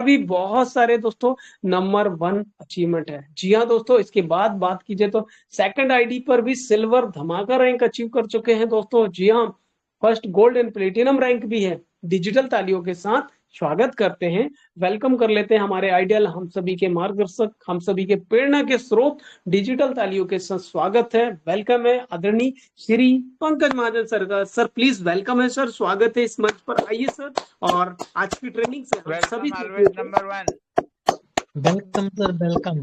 भी बहुत सारे दोस्तों नंबर वन अचीवमेंट है। जी हाँ दोस्तों, इसके बाद बात कीजिए तो सेकंड आईडी पर भी सिल्वर धमाका रैंक अचीव कर चुके हैं दोस्तों। जी हाँ, first gold and platinum rank भी है। डिजिटल तालियों के साथ स्वागत करते हैं, वेलकम कर लेते हैं हमारे आइडियल, हम सभी के मार्गदर्शक, हम सभी के प्रेरणा के स्रोत। डिजिटल तालियों के साथ स्वागत है, वेलकम है आदरणीय श्री पंकज महाजन सर का। सर प्लीज वेलकम है सर, स्वागत है इस मंच पर, आइए सर। और आज की ट्रेनिंग से हम सभी वेलकम साथियों ऑलवेज को number one. Welcome sir, welcome.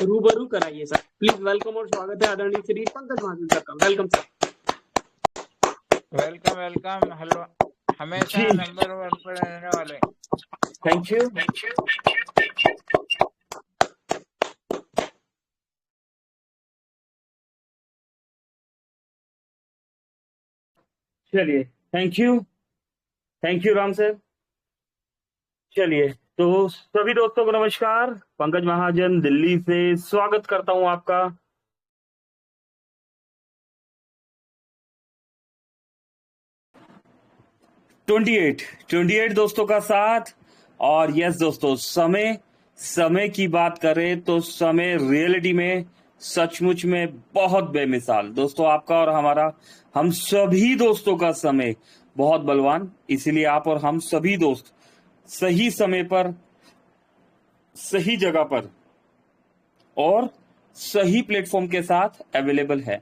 रूबरू कराइए सर, प्लीज वेलकम और स्वागत है आदरणीय श्री पंकज महाजन सर का। Welcome sir. Welcome welcome. Hello, हमेशा जी, नंबर वन पर रहने वाले। Thank you. चलिए, थैंक यू राम सर। चलिए, तो सभी दोस्तों को नमस्कार। पंकज महाजन दिल्ली से स्वागत करता हूं आपका। ट्वेंटी एट दोस्तों का साथ। और यस दोस्तों, समय की बात करें तो समय रियलिटी में सचमुच में बहुत बेमिसाल दोस्तों। आपका और हमारा, हम सभी दोस्तों का समय बहुत बलवान। इसीलिए आप और हम सभी दोस्त सही समय पर, सही जगह पर और सही प्लेटफॉर्म के साथ अवेलेबल है।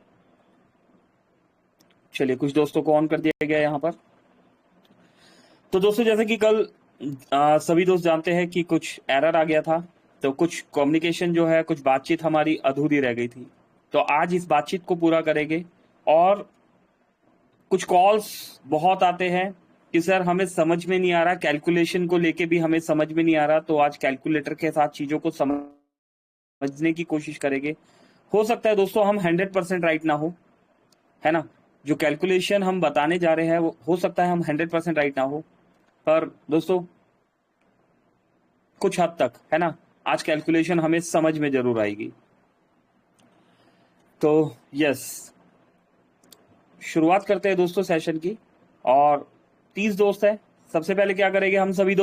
चलिए, कुछ दोस्तों को ऑन कर दिया गया यहां पर। तो दोस्तों, जैसे कि कल सभी दोस्त जानते हैं कि कुछ एरर आ गया था, तो कुछ कम्युनिकेशन जो है, कुछ बातचीत हमारी अधूरी रह गई थी। तो आज इस बातचीत को पूरा करेंगे। और कुछ कॉल्स बहुत आते हैं कि सर हमें समझ में नहीं आ रहा, कैलकुलेशन को लेके भी हमें समझ में नहीं आ रहा। तो आज कैलकुलेटर के साथ चीजों को समझने की कोशिश करेंगे। हो सकता है दोस्तों हम 100% राइट ना हो, है ना। जो कैलकुलेशन हम बताने जा रहे हैं वो हो सकता है हम 100% राइट ना हो, पर दोस्तों कुछ हद तक, है ना, आज कैलकुलेशन हमें समझ में जरूर आएगी। तो यस, शुरुआत करते हैं दोस्तों सेशन की। और 30 दोस्त है। सबसे पहले क्या करेंगे, हम सभी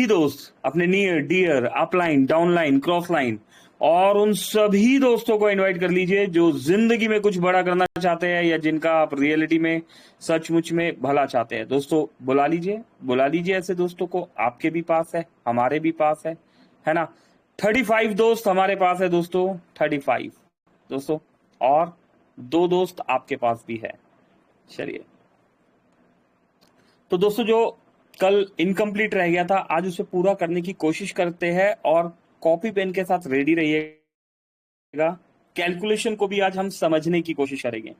दोस्त अपने near dear upline downline cross line और उन सभी दोस्तों को इनवाइट कर लीजिए जो जिंदगी में कुछ बड़ा करना चाहते हैं या जिनका आप रियलिटी में सचमुच में भला चाहते हैं। दोस्तों बुला लीजिए ऐसे दोस्तों को। आपके भी पास है, हमारे भी पास है ना। 35 दोस्त हमारे पास है दोस्तों, 35 दोस्तों, और 2 दोस्त आपके पास भी है। चलिए, तो दोस्तों जो कल इनकम्प्लीट रह गया था, आज उसे पूरा करने की कोशिश करते हैं। और कॉपी पेन के साथ रेडी रहिएगा। कैलकुलेशन को भी आज हम समझने की कोशिश करेंगे।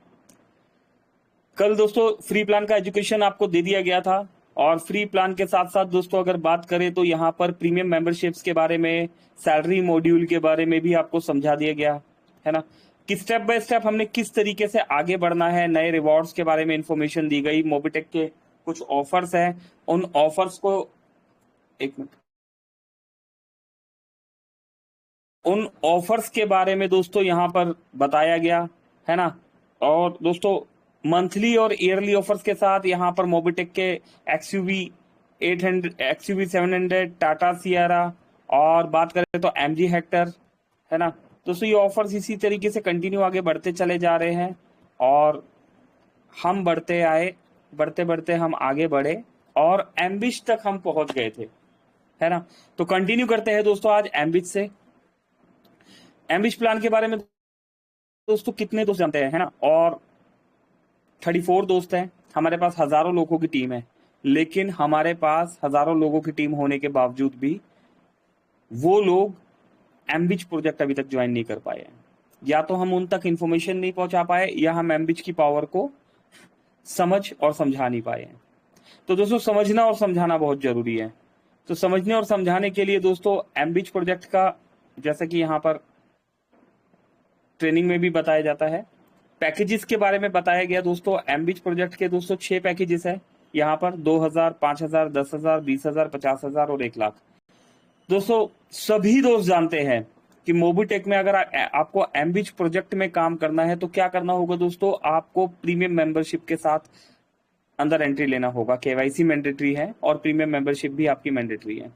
कल दोस्तों फ्री प्लान का एजुकेशन आपको दे दिया गया था। और फ्री प्लान के साथ साथ दोस्तों अगर बात करें तो यहाँ पर प्रीमियम मेंबरशिप्स के बारे में, सैलरी मॉड्यूल के बारे में भी आपको समझा दिया गया, है ना, कि स्टेप बाय स्टेप हमने किस तरीके से आगे बढ़ना है। नए रिवॉर्ड्स के बारे में इंफॉर्मेशन दी गई। मोबिटेक के कुछ ऑफर्स हैं, उन ऑफर्स को, एक मिनट, उन ऑफर्स के बारे में दोस्तों यहाँ पर बताया गया, है ना। और दोस्तों मंथली और ईयरली ऑफर्स के साथ यहाँ पर मोबिटेक के एक्सयूवी 800, एक्सयूवी 700, टाटा सियारा, और बात करें तो एमजी हेक्टर, है ना। दोस्तों ये ऑफर्स इसी तरीके से कंटिन्यू आगे बढ़ते चले जा रहे हैं। और हम बढ़ते आए, बढ़ते बढ़ते हम आगे बढ़े और एम्बिश तक हम पहुंच गए थे, है ना। तो कंटिन्यू करते हैं दोस्तों आज एम्बिश से। एम्बिश प्लान के बारे में दोस्तों कितने दोस्त जानते हैं, है ना। और 34 दोस्त हैं। हमारे पास हजारों लोगों की टीम है, लेकिन हमारे पास हजारों लोगों की टीम होने के बावजूद भी वो लोग एम्बिच प्रोजेक्ट अभी तक ज्वाइन नहीं कर पाए हैं। या तो हम उन तक इंफॉर्मेशन नहीं पहुंचा पाए, या हम एम्बिच की पावर को समझ और समझा नहीं पाए हैं। तो दोस्तों समझना और समझाना बहुत जरूरी है। तो समझने और समझाने के लिए दोस्तों एम्बिच प्रोजेक्ट का, जैसा कि यहाँ पर ट्रेनिंग में भी बताया जाता है, पैकेजेस के बारे में बताया गया दोस्तों। एम्बिच प्रोजेक्ट के दोस्तों 6 पैकेजेस है यहाँ पर, 2000, 5000, 10,000, 20,000, 50,000 और 1 लाख। दोस्तों सभी दोस्त जानते हैं कि मोबिटेक में अगर आपको एम्बिच प्रोजेक्ट में काम करना है तो क्या करना होगा दोस्तों, आपको प्रीमियम मेंबरशिप के साथ अंदर एंट्री लेना होगा। केवाईसी मैंडेटरी है और प्रीमियम मेंबरशिप भी आपकी मैंडेटरी है।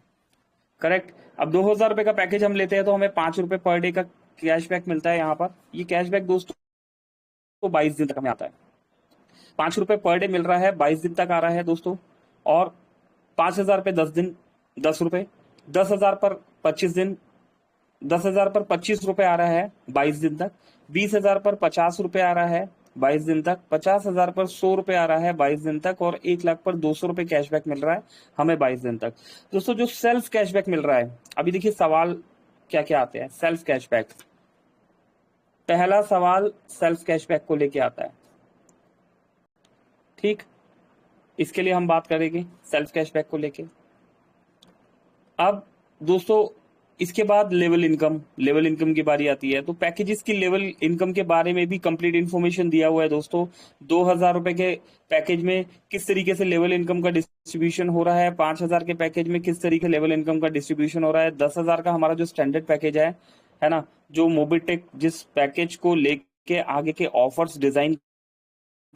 करेक्ट। अब 2000 रुपए का पैकेज हम लेते हैं तो हमें 5 रुपए पर डे का कैशबैक मिलता है। यहाँ पर ये कैशबैक दोस्तों 22 दिन तक हमें आता है। 5 रुपए पर डे मिल रहा है, 22 दिन तक आ रहा है दोस्तों। और 5000 पे 10 दिन 10 रुपए, 10,000 पर 25 दिन 10,000 पर 25 रुपए आ रहा है 22 दिन तक, 20,000 पर 50 रुपए आ रहा है 22 दिन तक, 50,000 पर 100 रुपए आ रहा है 22 दिन तक, और 1 लाख पर 200 रुपए कैशबैक मिल रहा है हमें 22 दिन तक। दोस्तों जो सेल्फ कैशबैक मिल रहा है, अभी देखिए सवाल क्या क्या आते हैं। सेल्फ कैशबैक, पहला सवाल सेल्फ कैशबैक को लेके आता है। ठीक, इसके लिए हम बात करेंगे सेल्फ कैशबैक को लेके। अब दोस्तों इसके बाद लेवल इनकम की बारी आती है। तो पैकेजेस की लेवल इनकम के बारे में भी कंप्लीट इन्फॉर्मेशन दिया हुआ है दोस्तों। 2000 रुपए के पैकेज में किस तरीके से लेवल इनकम का डिस्ट्रीब्यूशन हो रहा है, 5000 के पैकेज में किस तरीके से लेवल इनकम का डिस्ट्रीब्यूशन हो रहा है, 10,000 का हमारा जो स्टैंडर्ड पैकेज है ना, जो मोबिटेक जिस पैकेज को लेके आगे के ऑफर्स डिजाइन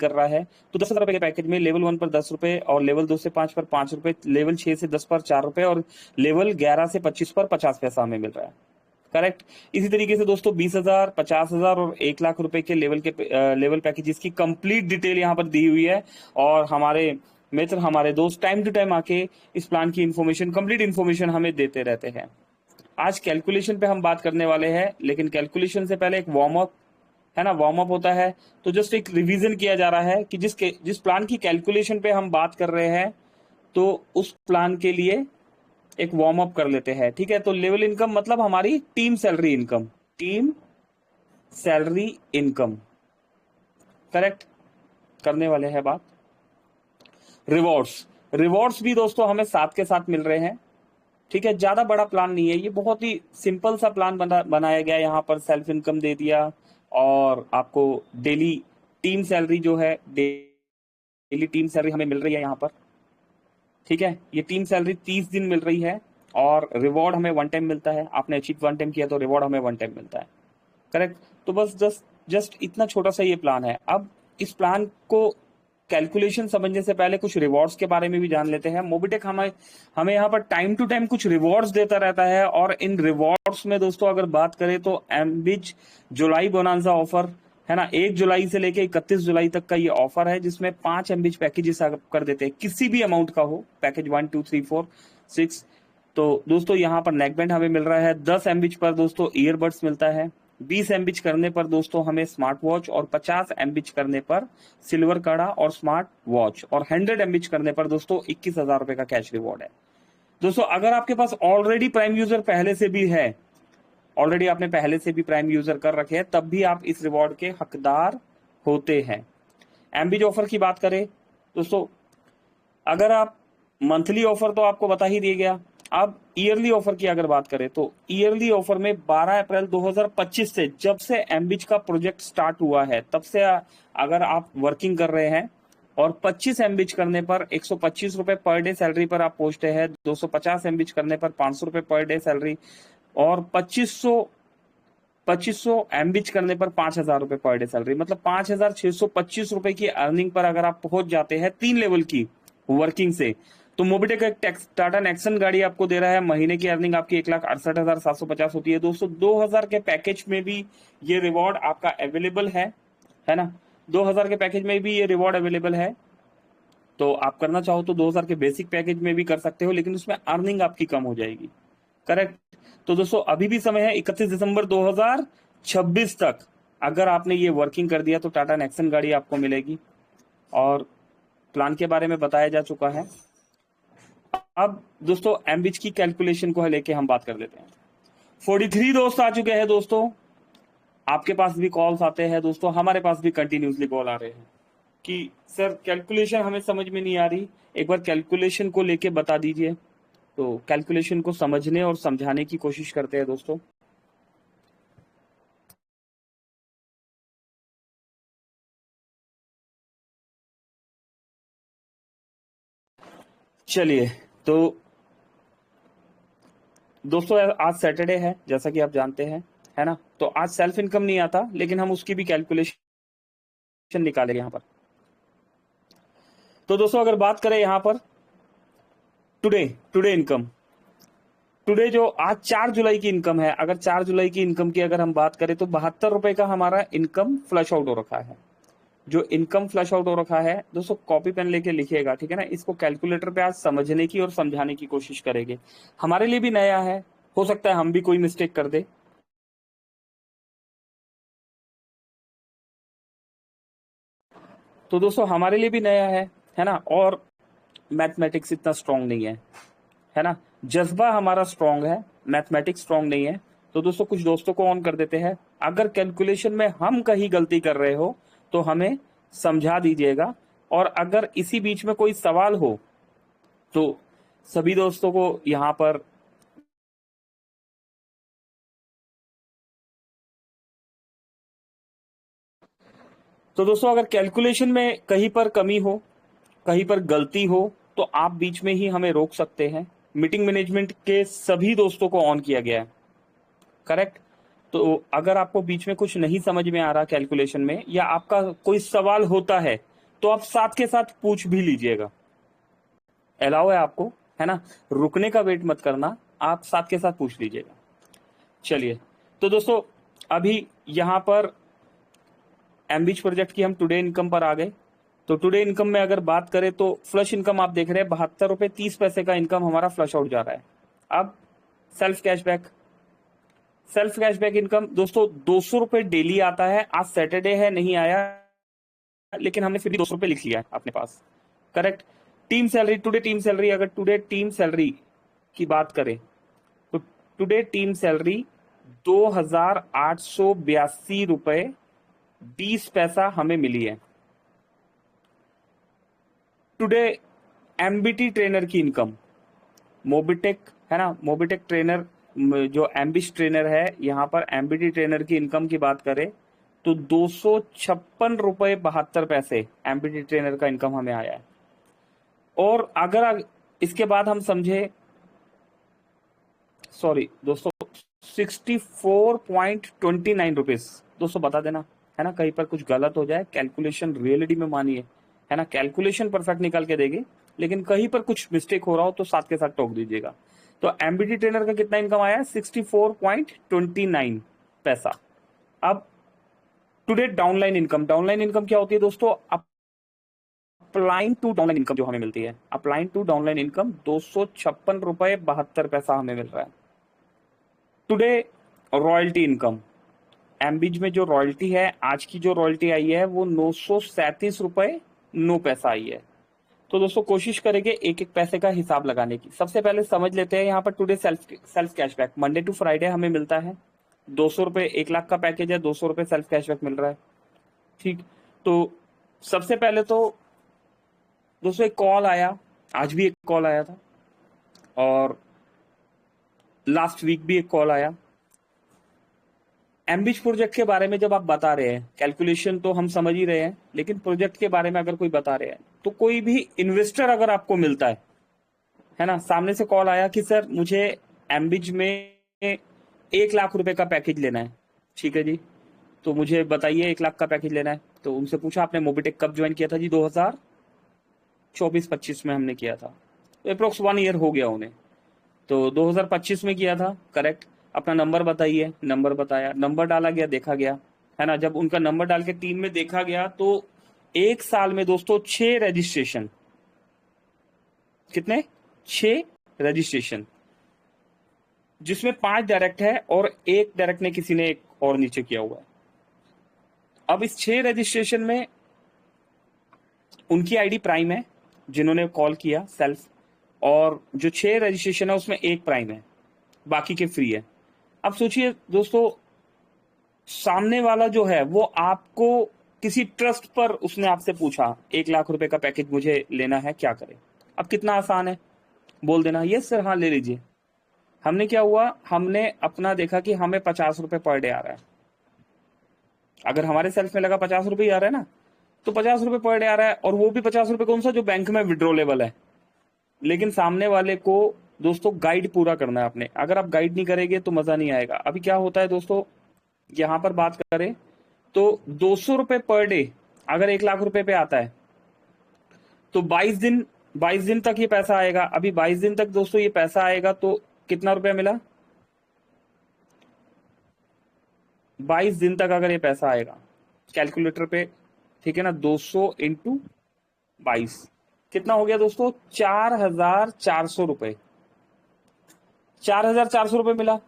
कर रहा है, तो 10,000 रुपए के पैकेज में लेवल 1 पर 10 रुपए, और लेवल 2 से 5 पर 5 रुपए, लेवल 6 से 10 पर 4 रुपए, और लेवल 11 से 25 पर 50 पैसा हमें मिल रहा है। करेक्ट। इसी तरीके से दोस्तों 20,000, 50,000 और 1 लाख रुपए के लेवल पैकेजेस की कंप्लीट डिटेल यहाँ पर दी हुई है। और हमारे मित्र, हमारे दोस्त टाइम टू टाइम आके इस प्लान की इन्फॉर्मेशन, कंप्लीट इन्फॉर्मेशन हमें देते रहते हैं। आज कैलकुलेशन पे हम बात करने वाले हैं, लेकिन कैलकुलेशन से पहले एक वार्म अप है ना, वार्म अप होता है। तो जस्ट एक रिवीजन किया जा रहा है कि जिस प्लान की कैलकुलेशन पे हम बात कर रहे हैं, तो उस प्लान के लिए एक वार्म अप कर लेते हैं। ठीक है। तो लेवल इनकम मतलब हमारी टीम सैलरी इनकम, करेक्ट करने वाले हैं बात। रिवॉर्ड्स भी दोस्तों हमें साथ के साथ मिल रहे हैं। ठीक है, ज्यादा बड़ा प्लान नहीं है ये, बहुत ही सिंपल सा प्लान बनाया गया। यहाँ पर सेल्फ इनकम दे दिया, और आपको डेली टीम सैलरी जो है, डेली टीम सैलरी हमें मिल रही है यहाँ पर। ठीक है, ये टीम सैलरी 30 दिन मिल रही है, और रिवॉर्ड हमें 1 टाइम मिलता है। आपने अचीव 1 टाइम किया तो रिवॉर्ड हमें 1 टाइम मिलता है। करेक्ट। तो बस जस्ट इतना छोटा सा ये प्लान है। अब इस प्लान को कैलकुलेशन समझने से पहले कुछ रिवॉर्ड्स के बारे में भी जान लेते हैं। मोबिटेक हमें यहाँ पर टाइम टू टाइम कुछ रिवॉर्ड्स देता रहता है, और इन रिवॉर्ड्स में दोस्तों अगर बात करें तो एमबिज जुलाई बोनांजा ऑफर है ना, 1 जुलाई से लेके 31 जुलाई तक का ये ऑफर है, जिसमें 5 एमबिज पैकेजेस कर देते हैं, किसी भी अमाउंट का हो, पैकेज 1 2 3 4 6। तो दोस्तों यहाँ पर नेकबैंड हमें मिल रहा है, 10 एमबिज पर दोस्तों ईयरबड्स मिलता है, 20 एमबिच करने पर दोस्तों हमें स्मार्ट वॉच, और 50 एमबिच करने पर सिल्वर कड़ा और स्मार्ट वॉच, और 100 एमबिच करने पर दोस्तों 21,000 रुपए का कैश रिवॉर्ड है। दोस्तों अगर आपके पास ऑलरेडी प्राइम यूजर पहले से भी है, ऑलरेडी आपने पहले से भी प्राइम यूजर कर रखे हैं, तब भी आप इस रिवॉर्ड के हकदार होते हैं। एमबिज ऑफर की बात करें दोस्तों, अगर आप मंथली ऑफर तो आपको बता ही दिया गया। अब ईयरली ऑफर की अगर बात करें तो ईयरली ऑफर में 12 अप्रैल 2025 से, जब से एमबिच का प्रोजेक्ट स्टार्ट हुआ है, तब से अगर आप वर्किंग कर रहे हैं और 25 एमबिच करने पर 125 रुपए पर डे सैलरी पर आप पहुंचते हैं, 250 एमबिच करने पर 500 रुपए पर डे सैलरी, और 2500 एमबिच करने पर 5,000 रुपए पर डे सैलरी, मतलब 5,625 रुपए की अर्निंग पर अगर आप पहुंच जाते हैं 3 लेवल की वर्किंग से, तो मोबिटेक एक टाटा नेक्सन गाड़ी आपको दे रहा है। महीने की अर्निंग आपकी 1,68,750 होती है। दोस्तों 2000 के पैकेज में भी ये रिवॉर्ड आपका अवेलेबल है ना, 2000 के पैकेज में भी ये रिवॉर्ड अवेलेबल है। तो आप करना चाहो तो 2000 के बेसिक पैकेज में भी कर सकते हो, लेकिन उसमें अर्निंग आपकी कम हो जाएगी। करेक्ट। तो दोस्तों अभी भी समय है 31 दिसंबर 2026 तक, अगर आपने ये वर्किंग कर दिया तो टाटा नेक्सन गाड़ी आपको मिलेगी। और प्लान के बारे में बताया जा चुका है। अब दोस्तों एमबिच की कैलकुलेशन को लेके हम बात कर लेते हैं। 43 दोस्त आ चुके हैं दोस्तों, आपके पास भी कॉल्स आते हैं दोस्तों, हमारे पास भी कंटिन्यूसली कॉल आ रहे हैं कि सर कैलकुलेशन हमें समझ में नहीं आ रही, एक बार कैलकुलेशन को लेके बता दीजिए। तो कैलकुलेशन को समझने और समझाने की कोशिश करते हैं दोस्तों। चलिए, तो दोस्तों आज सैटरडे है जैसा कि आप जानते हैं, है ना, तो आज सेल्फ इनकम नहीं आता, लेकिन हम उसकी भी कैलकुलेशन निकालेंगे यहाँ पर। तो दोस्तों अगर बात करें यहाँ पर टुडे इनकम, टुडे जो आज 4 जुलाई की इनकम है, अगर 4 जुलाई की इनकम की अगर हम बात करें तो 72 रुपए का हमारा इनकम फ्लश आउट हो रखा है। जो इनकम फ्लश आउट हो रखा है दोस्तों, कॉपी पेन लेके लिखिएगा, ठीक है ना। इसको कैलकुलेटर पे आज समझने की और समझाने की कोशिश करेंगे। हमारे लिए भी नया है, हो सकता है हम भी कोई मिस्टेक कर दे। तो दोस्तों हमारे लिए भी नया है ना, और मैथमेटिक्स इतना स्ट्रांग नहीं है ना। जज्बा हमारा स्ट्रांग है, मैथमेटिक्स स्ट्रांग नहीं है। तो दोस्तों कुछ दोस्तों को ऑन कर देते हैं। अगर कैलकुलेशन में हम कहीं गलती कर रहे हो तो हमें समझा दीजिएगा, और अगर इसी बीच में कोई सवाल हो तो सभी दोस्तों को यहां पर तो दोस्तों अगर कैलकुलेशन में कहीं पर कमी हो, कहीं पर गलती हो, तो आप बीच में ही हमें रोक सकते हैं। मीटिंग मैनेजमेंट के सभी दोस्तों को ऑन किया गया है, करेक्ट। तो अगर आपको बीच में कुछ नहीं समझ में आ रहा कैलकुलेशन में, या आपका कोई सवाल होता है, तो आप साथ के साथ पूछ भी लीजिएगा, अलाउ है आपको, है ना। रुकने का वेट मत करना, आप साथ के साथ पूछ लीजिएगा। चलिए, तो दोस्तों अभी यहां पर एमबीच प्रोजेक्ट की हम टुडे इनकम पर आ गए। तो टुडे इनकम में अगर बात करें तो फ्लश इनकम आप देख रहे हैं 72 रुपए 30 पैसे का इनकम हमारा फ्लश आउट जा रहा है। अब सेल्फ कैशबैक इनकम दोस्तों 200 रुपए डेली आता है। आज सैटरडे है, नहीं आया, लेकिन हमने फिर भी 200 रुपए लिख लिया है अपने पास, correct. Team salary, today team salary, अगर टुडे टीम सैलरी की बात करें तो टुडे टीम सैलरी 2882 रुपए 20 पैसा हमें मिली है। टुडे एमबीटी ट्रेनर की इनकम, मोबिटेक है ना, मोबिटेक ट्रेनर जो एम्बिश ट्रेनर है, यहां पर एमबीटी ट्रेनर की इनकम की बात करें तो 256 रुपए 72 पैसे एमबीटी ट्रेनर का इनकम हमें आया है। और अगर इसके बाद हम समझे, सॉरी दोस्तों 64.29 रुपीज, दोस्तों बता देना, है ना, कहीं पर कुछ गलत हो जाए, कैलकुलेशन रियलिटी में मानिए, है ना, कैलकुलेशन परफेक्ट निकाल के देंगे, लेकिन कहीं पर कुछ मिस्टेक हो रहा हो तो साथ के साथ टोक दीजिएगा। तो एमबीटी ट्रेनर का कितना इनकम आया है? 64.29 पैसा। अब today downline income, downline income क्या होती है दोस्तों? अपलाइन टू डाउनलाइन इनकम जो हमें मिलती है, अपलाइन टू डाउनलाइन इनकम 256 रुपए 72 पैसा हमें मिल रहा है। टुडे रॉयल्टी इनकम, एमबीज में जो रॉयल्टी है, आज की जो रॉयल्टी आई है वो 937 रुपए 9 पैसा आई है। तो दोस्तों कोशिश करेंगे एक एक पैसे का हिसाब लगाने की। सबसे पहले समझ लेते हैं यहाँ पर today self cashback, Monday to Friday हमें मिलता है 200 रुपए, 1 लाख का पैकेज है, 200 रुपए सेल्फ कैशबैक मिल रहा है, ठीक। तो सबसे पहले तो दोस्तों एक कॉल आया, आज भी एक कॉल आया था, और लास्ट वीक भी एक कॉल आया। एमबीच प्रोजेक्ट के बारे में जब आप बता रहे हैं, कैलकुलेशन तो हम समझ ही रहे हैं, लेकिन प्रोजेक्ट के बारे में अगर कोई बता रहे हैं, तो कोई भी इन्वेस्टर अगर आपको मिलता है ना, सामने से कॉल आया कि सर मुझे एमबीच में 1 लाख रुपए का पैकेज लेना है, ठीक है जी, तो मुझे बताइए 1 लाख का पैकेज लेना है। तो उनसे पूछा आपने मोबिटेक कब ज्वाइन किया था जी? 2024-25 में हमने किया था, तो अप्रोक्स 1 ईयर हो गया उन्हें। तो 2025 में किया था, करेक्ट। अपना नंबर बताइए, नंबर बताया, नंबर डाला गया, देखा गया, है ना। जब उनका नंबर डाल के टीम में देखा गया तो 1 साल में दोस्तों 6 रजिस्ट्रेशन, कितने? 6 रजिस्ट्रेशन, जिसमें 5 डायरेक्ट है और 1 डायरेक्ट ने किसी ने एक और नीचे किया हुआ है। अब इस 6 रजिस्ट्रेशन में उनकी आईडी प्राइम है जिन्होंने कॉल किया सेल्फ, और जो 6 रजिस्ट्रेशन है उसमें 1 प्राइम है, बाकी के फ्री है। अब सोचिए दोस्तों, सामने वाला जो है वो आपको किसी ट्रस्ट पर उसने आपसे पूछा 1 लाख रुपए का पैकेज मुझे लेना है, क्या करें? अब कितना आसान है, बोल देना यस सर, हाँ ले लीजिए। हमने क्या हुआ, हमने अपना देखा कि हमें 50 रुपए पर डे आ रहा है। अगर हमारे सेल्फ में लगा 50 रुपए ही आ रहा है ना, तो 50 रुपए पर डे आ रहा है, और वो भी 50 रुपए कौन सा, जो बैंक में विड्रॉलेबल है। लेकिन सामने वाले को दोस्तों गाइड पूरा करना है आपने, अगर आप गाइड नहीं करेंगे तो मजा नहीं आएगा। अभी क्या होता है दोस्तों, यहां पर बात करें तो 200 रुपए पर डे अगर 1 लाख रुपए पे आता है, तो 22 दिन तक ये पैसा आएगा। अभी 22 दिन तक दोस्तों ये पैसा आएगा तो कितना रुपया मिला? 22 दिन तक अगर ये पैसा आएगा कैलकुलेटर पे, ठीक है ना, 200 इंटू 22 कितना हो गया दोस्तों? 4,400 रुपए। 4,400 रुपए मिला।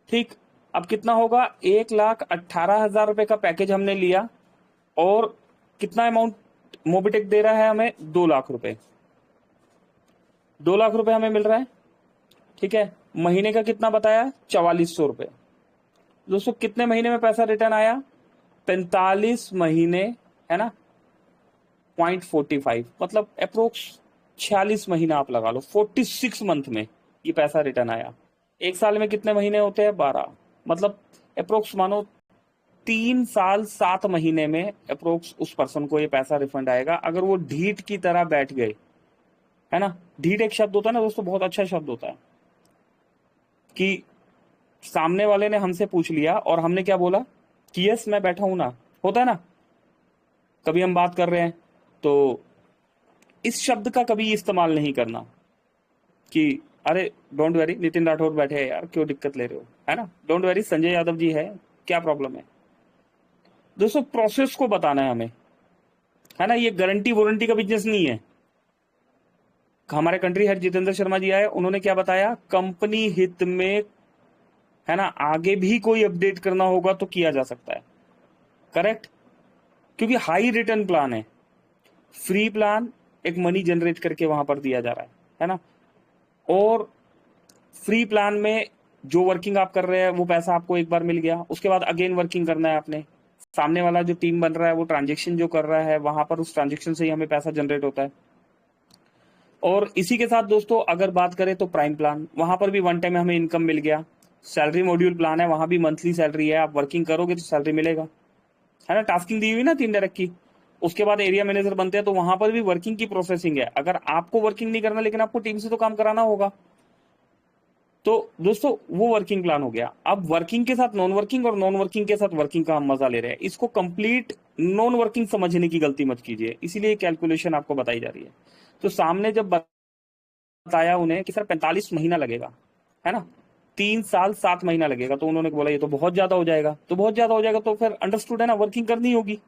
ठीक, अब कितना होगा? 1,18,000 रुपए का पैकेज हमने लिया और कितना अमाउंट मोबिटेक दे रहा है हमें? 2 लाख रुपए। 2 लाख रुपए हमें मिल रहा है। ठीक है, महीने का कितना बताया? 4400 रुपए। दोस्तों कितने महीने में पैसा रिटर्न आया? 45 महीने, है ना, 0.45 मतलब अप्रोक्स 46 महीना आप लगा लो, 46 मंथ में ये पैसा रिटर्न आया। एक साल में कितने महीने होते हैं? 12, मतलब अप्रोक्स मानो 3 साल 7 महीने में अप्रोक्स उस पर्सन को ये पैसा रिफंड आएगा, अगर वो ढीठ की तरह बैठ गए, है ना। ढीठ एक शब्द होता है ना दोस्तों, बहुत अच्छा शब्द होता है कि सामने वाले ने हमसे पूछ लिया और हमने क्या बोला कि यस मैं बैठा हूं ना, होता है ना। कभी हम बात कर रहे हैं तो इस शब्द का कभी इस्तेमाल नहीं करना कि अरे डोंट वरी नितिन राठौर बैठे हैं यार, क्यों दिक्कत ले रहे हो, है ना। डोंट वरी संजय यादव जी है, क्या प्रॉब्लम है। दोस्तों प्रोसेस को बताना है हमें, है ना। ये गारंटी वारंटी का बिजनेस नहीं है। हमारे कंट्री हेड जितेंद्र शर्मा जी आए, उन्होंने क्या बताया? कंपनी हित में, है ना, आगे भी कोई अपडेट करना होगा तो किया जा सकता है। करेक्ट, क्योंकि हाई रिटर्न प्लान है। फ्री प्लान एक मनी जनरेट करके वहां पर दिया जा रहा है ना। और फ्री प्लान में जो वर्किंग आप कर रहे हैं वो पैसा आपको एक बार मिल गया, उसके बाद अगेन वर्किंग करना है आपने। सामने वाला जो टीम बन रहा है वो ट्रांजेक्शन जो कर रहा है वहां पर उस ट्रांजेक्शन से ही हमें पैसा जनरेट होता है। और इसी के साथ दोस्तों अगर बात करें तो प्राइम प्लान, वहां पर भी वन टाइम हमें इनकम मिल गया। सैलरी मॉड्यूल प्लान है, वहां भी मंथली सैलरी है, आप वर्किंग करोगे तो सैलरी मिलेगा, है ना। टास्किंग दी हुई ना 3 डायरेक्ट की, उसके बाद एरिया मैनेजर बनते हैं तो वहां पर भी वर्किंग की प्रोसेसिंग है। अगर आपको वर्किंग नहीं करना लेकिन आपको टीम से तो काम कराना होगा, तो दोस्तों वो वर्किंग प्लान हो गया। अब वर्किंग के साथ नॉन वर्किंग और नॉन वर्किंग के साथ वर्किंग का हम मजा ले रहे हैं। इसको कंप्लीट नॉन वर्किंग समझने की गलती मत कीजिए, इसीलिए कैलकुलेशन आपको बताई जा रही है। तो सामने जब बताया उन्हें कि सर 45 महीना लगेगा, है ना, 3 साल 7 महीना लगेगा, तो उन्होंने बोला ये तो बहुत ज्यादा हो जाएगा। तो बहुत ज्यादा हो जाएगा तो फिर अंडरस्टूड है ना, वर्किंग करनी होगी।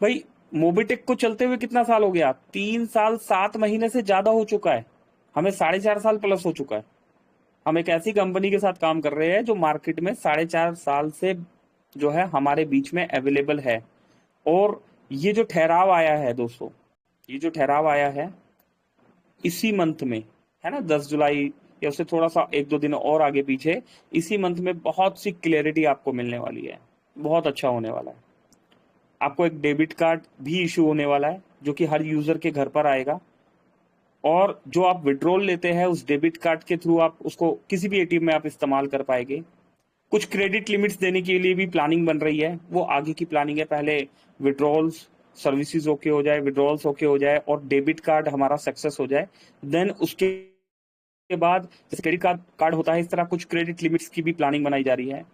भाई मोबिटेक को चलते हुए कितना साल हो गया? 3 साल 7 महीने से ज्यादा हो चुका है, हमें 4.5 साल प्लस हो चुका है। हम एक ऐसी कंपनी के साथ काम कर रहे हैं जो मार्केट में 4.5 साल से जो है हमारे बीच में अवेलेबल है। और ये जो ठहराव आया है दोस्तों, ये जो ठहराव आया है इसी मंथ में, है ना, 10 जुलाई या उससे थोड़ा सा 1-2 दिन और आगे पीछे, इसी मंथ में बहुत सी क्लैरिटी आपको मिलने वाली है, बहुत अच्छा होने वाला है। आपको एक डेबिट कार्ड भी इशू होने वाला है जो कि हर यूजर के घर पर आएगा, और जो आप विड्रॉल लेते हैं उस डेबिट कार्ड के थ्रू आप उसको किसी भी एटीएम में आप इस्तेमाल कर पाएंगे। कुछ क्रेडिट लिमिट्स देने के लिए भी प्लानिंग बन रही है, वो आगे की प्लानिंग है। पहले विड्रॉल्स सर्विसेज ओके हो जाए, विड्रॉल्स ओके हो जाए और डेबिट कार्ड हमारा सक्सेस हो जाए, देन उसके बाद जैसे क्रेडिट कार्ड होता है इस तरह कुछ क्रेडिट लिमिट्स की भी प्लानिंग बनाई जा रही है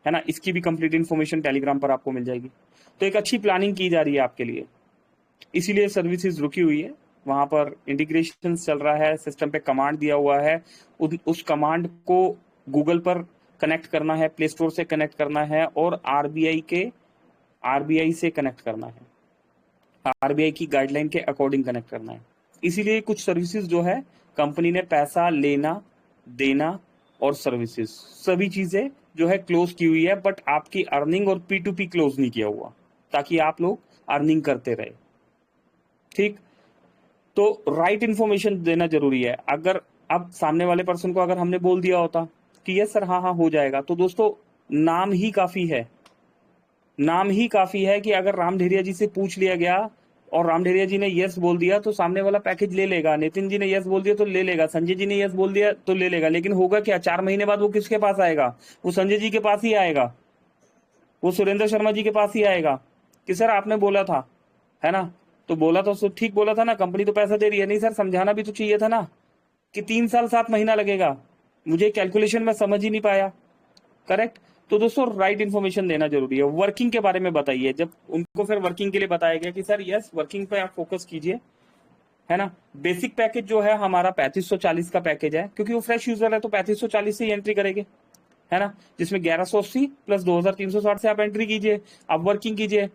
ना। इसकी भी कंप्लीट इन्फॉर्मेशन टेलीग्राम पर आपको मिल जाएगी। तो एक अच्छी प्लानिंग की जा रही है आपके लिए, इसीलिए सर्विसेज रुकी हुई है। वहां पर इंटीग्रेशन चल रहा है, सिस्टम पे कमांड दिया हुआ है, उस कमांड को गूगल पर कनेक्ट करना है, प्ले स्टोर से कनेक्ट करना है और आरबीआई से कनेक्ट करना है, आरबीआई की गाइडलाइन के अकॉर्डिंग कनेक्ट करना है। इसीलिए कुछ सर्विसेज जो है कंपनी ने पैसा लेना देना और सर्विसेज सभी चीजें जो है क्लोज की हुई है, बट आपकी अर्निंग और P2P क्लोज नहीं किया हुआ, ताकि आप लोग अर्निंग करते रहे। ठीक, तो राइट इंफॉर्मेशन देना जरूरी है। अगर अब सामने वाले पर्सन को अगर हमने बोल दिया होता कि यस सर हाँ हाँ हो जाएगा, तो दोस्तों नाम ही काफी है, नाम ही काफी है कि अगर राम ढेरिया जी से पूछ लिया गया और राम ढेरिया जी ने यस बोल दिया तो सामने वाला पैकेज ले लेगा, नितिन जी ने यस बोल दिया तो ले लेगा, संजय जी ने यस बोल दिया तो ले लेगा। लेकिन होगा क्या? 4 महीने बाद वो किसके पास आएगा? वो संजय जी के पास ही आएगा, वो सुरेंद्र शर्मा जी के पास ही आएगा कि सर आपने बोला था, है ना। तो बोला तो ठीक बोला था ना, कंपनी तो पैसा दे रही है। नहीं सर, समझाना भी तो चाहिए था ना कि 3 साल 7 महीना लगेगा, मुझे कैलकुलेशन में समझ ही नहीं पाया। करेक्ट, तो दोस्तों राइट इन्फॉर्मेशन देना जरूरी है। वर्किंग के बारे में बताइए, जब उनको फिर वर्किंग के लिए बताया गया कि सर यस वर्किंग पे आप फोकस कीजिए, है ना। बेसिक पैकेज जो है हमारा 3540 का पैकेज है, क्योंकि वो फ्रेश यूजर है तो 3540 से ही एंट्री करेंगे, है ना, जिसमें 1180 प्लस 2360 से आप एंट्री कीजिए, आप वर्किंग कीजिए।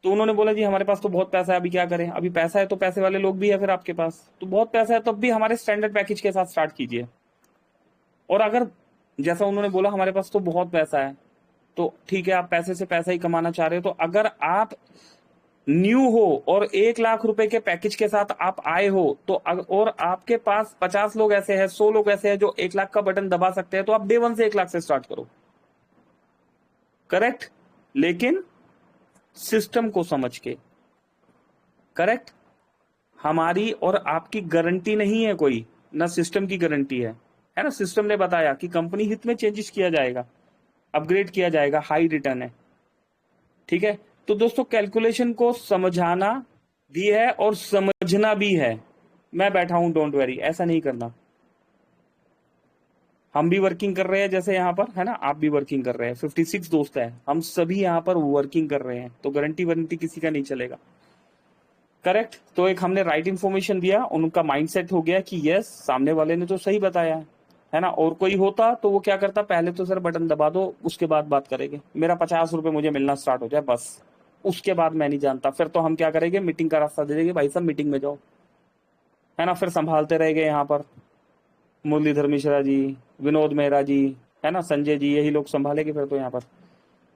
तो उन्होंने बोला जी हमारे पास तो बहुत पैसा है, अभी क्या करें, अभी पैसा है तो पैसे वाले लोग भी है, फिर आपके पास तो बहुत पैसा है तब भी हमारे स्टैंडर्ड पैकेज के साथ स्टार्ट कीजिए। और अगर जैसा उन्होंने बोला हमारे पास तो बहुत पैसा है, तो ठीक है, आप पैसे से पैसा ही कमाना चाह रहे हो, तो अगर आप न्यू हो और 1 लाख रुपए के पैकेज के साथ आप आए हो, तो और आपके पास 50 लोग ऐसे हैं, 100 लोग ऐसे हैं जो 1 लाख का बटन दबा सकते हैं, तो आप डे 1 से 1 लाख से स्टार्ट करो, करेक्ट, लेकिन सिस्टम को समझ के, करेक्ट। हमारी और आपकी गारंटी नहीं है कोई, ना सिस्टम की गारंटी है ना। सिस्टम ने बताया कि कंपनी हित में चेंजेस किया जाएगा, अपग्रेड किया जाएगा, हाई रिटर्न है, ठीक है। तो दोस्तों कैलकुलेशन को समझाना भी है और समझना भी है। मैं बैठा हूं, डोंट वरी, ऐसा नहीं करना। हम भी वर्किंग कर रहे हैं जैसे यहाँ पर, है ना, आप भी वर्किंग कर रहे हैं, 56 दोस्त है, हम सभी यहाँ पर वर्किंग कर रहे हैं, तो गारंटी वारंटी किसी का नहीं चलेगा, करेक्ट। तो एक हमने राइट इन्फॉर्मेशन दिया, उनका माइंडसेट हो गया कि यस सामने वाले ने तो सही बताया है ना। और कोई होता तो वो क्या करता, पहले तो सर बटन दबा दो, उसके बाद बात करेंगे, मेरा 50 रुपए मुझे मिलना स्टार्ट हो जाए बस, उसके बाद मैं नहीं जानता। फिर तो हम क्या करेंगे, मीटिंग का रास्ता दे देंगे, भाई साहब मीटिंग में जाओ, है ना। फिर संभालते रहेंगे यहाँ पर मुरलीधर मिश्रा जी, विनोद मेहरा जी, है ना, संजय जी, यही लोग संभालेंगे फिर तो यहाँ पर।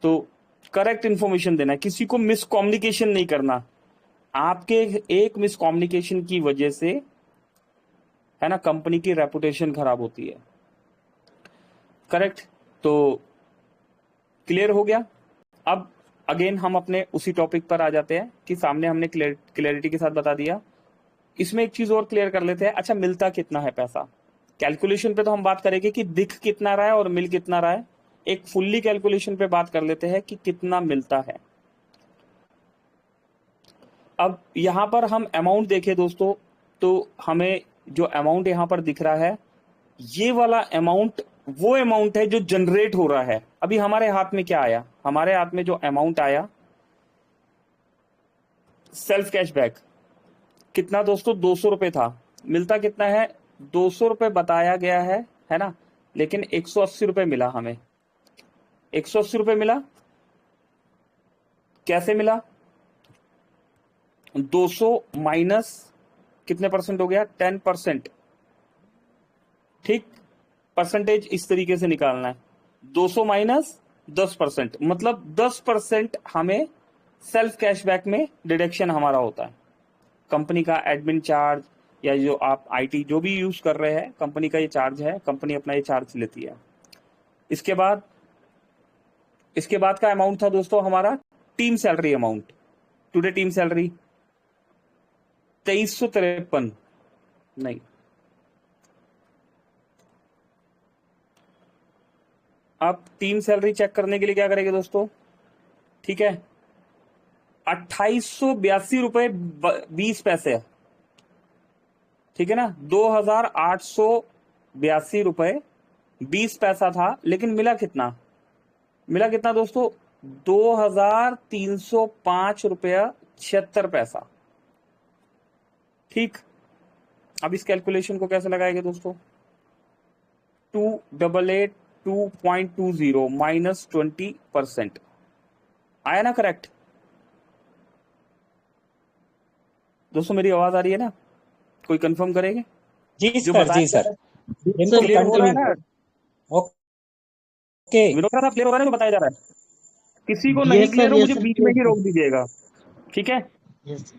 तो करेक्ट इन्फॉर्मेशन देना है, किसी को मिसकम्युनिकेशन नहीं करना। आपके एक मिसकम्युनिकेशन की वजह से, है ना, कंपनी की रेपुटेशन खराब होती है, करेक्ट। तो क्लियर हो गया। अब अगेन हम अपने उसी टॉपिक पर आ जाते हैं कि सामने हमने क्लियरिटी के साथ बता दिया। इसमें एक चीज और क्लियर कर लेते हैं, अच्छा मिलता कितना है पैसा। कैलकुलेशन पे तो हम बात करेंगे कि दिख कितना रहा है और मिल कितना रहा है, एक फुल्ली कैलकुलेशन पे बात कर लेते हैं कि कितना मिलता है। अब यहां पर हम अमाउंट देखें दोस्तों, तो हमें जो अमाउंट यहां पर दिख रहा है, ये वाला अमाउंट वो अमाउंट है जो जनरेट हो रहा है। अभी हमारे हाथ में क्या आया, हमारे हाथ में जो अमाउंट आया सेल्फ कैशबैक, कितना दोस्तों, 200 रुपए था। मिलता कितना है, 200 रुपए बताया गया है ना, लेकिन 180 रुपए मिला हमें। 180 रुपए मिला, कैसे मिला, 200 माइनस कितने परसेंट हो गया, 10%, ठीक। परसेंटेज इस तरीके से निकालना है, 200 माइनस 10%, मतलब 10% हमें सेल्फ कैशबैक में डिडक्शन हमारा होता है। कंपनी का एडमिन चार्ज या जो आप आईटी जो भी यूज कर रहे हैं, कंपनी का ये चार्ज है, कंपनी अपना ये चार्ज लेती है। इसके बाद का अमाउंट था दोस्तों हमारा team salary amount. Today team salary 2353, नहीं, आप टीम सैलरी चेक करने के लिए क्या करेंगे दोस्तों, ठीक है, 2882 रुपए 20 पैसे, ठीक है ना, 2882 रुपए 20 पैसा था, लेकिन मिला कितना, दोस्तों 2305 रुपया 76 पैसा, ठीक। अब इस कैलकुलेशन को कैसे लगाएंगे दोस्तों, 2882.20 माइनस 20%, आया ना करेक्ट दोस्तों, मेरी आवाज आ रही है ना, कोई कंफर्म करेंगे, जी जो सर, बताया जी सर, बिल्कुल क्लियर हो रहा है ना, ओके। विनोद साहब क्लियर हो रहा है ना, जो बताया जा रहा है, किसी को यस नहीं सर, क्लियर हो यस मुझे सर, बीच में ही रोक दीजिएगा, ठीक है। यस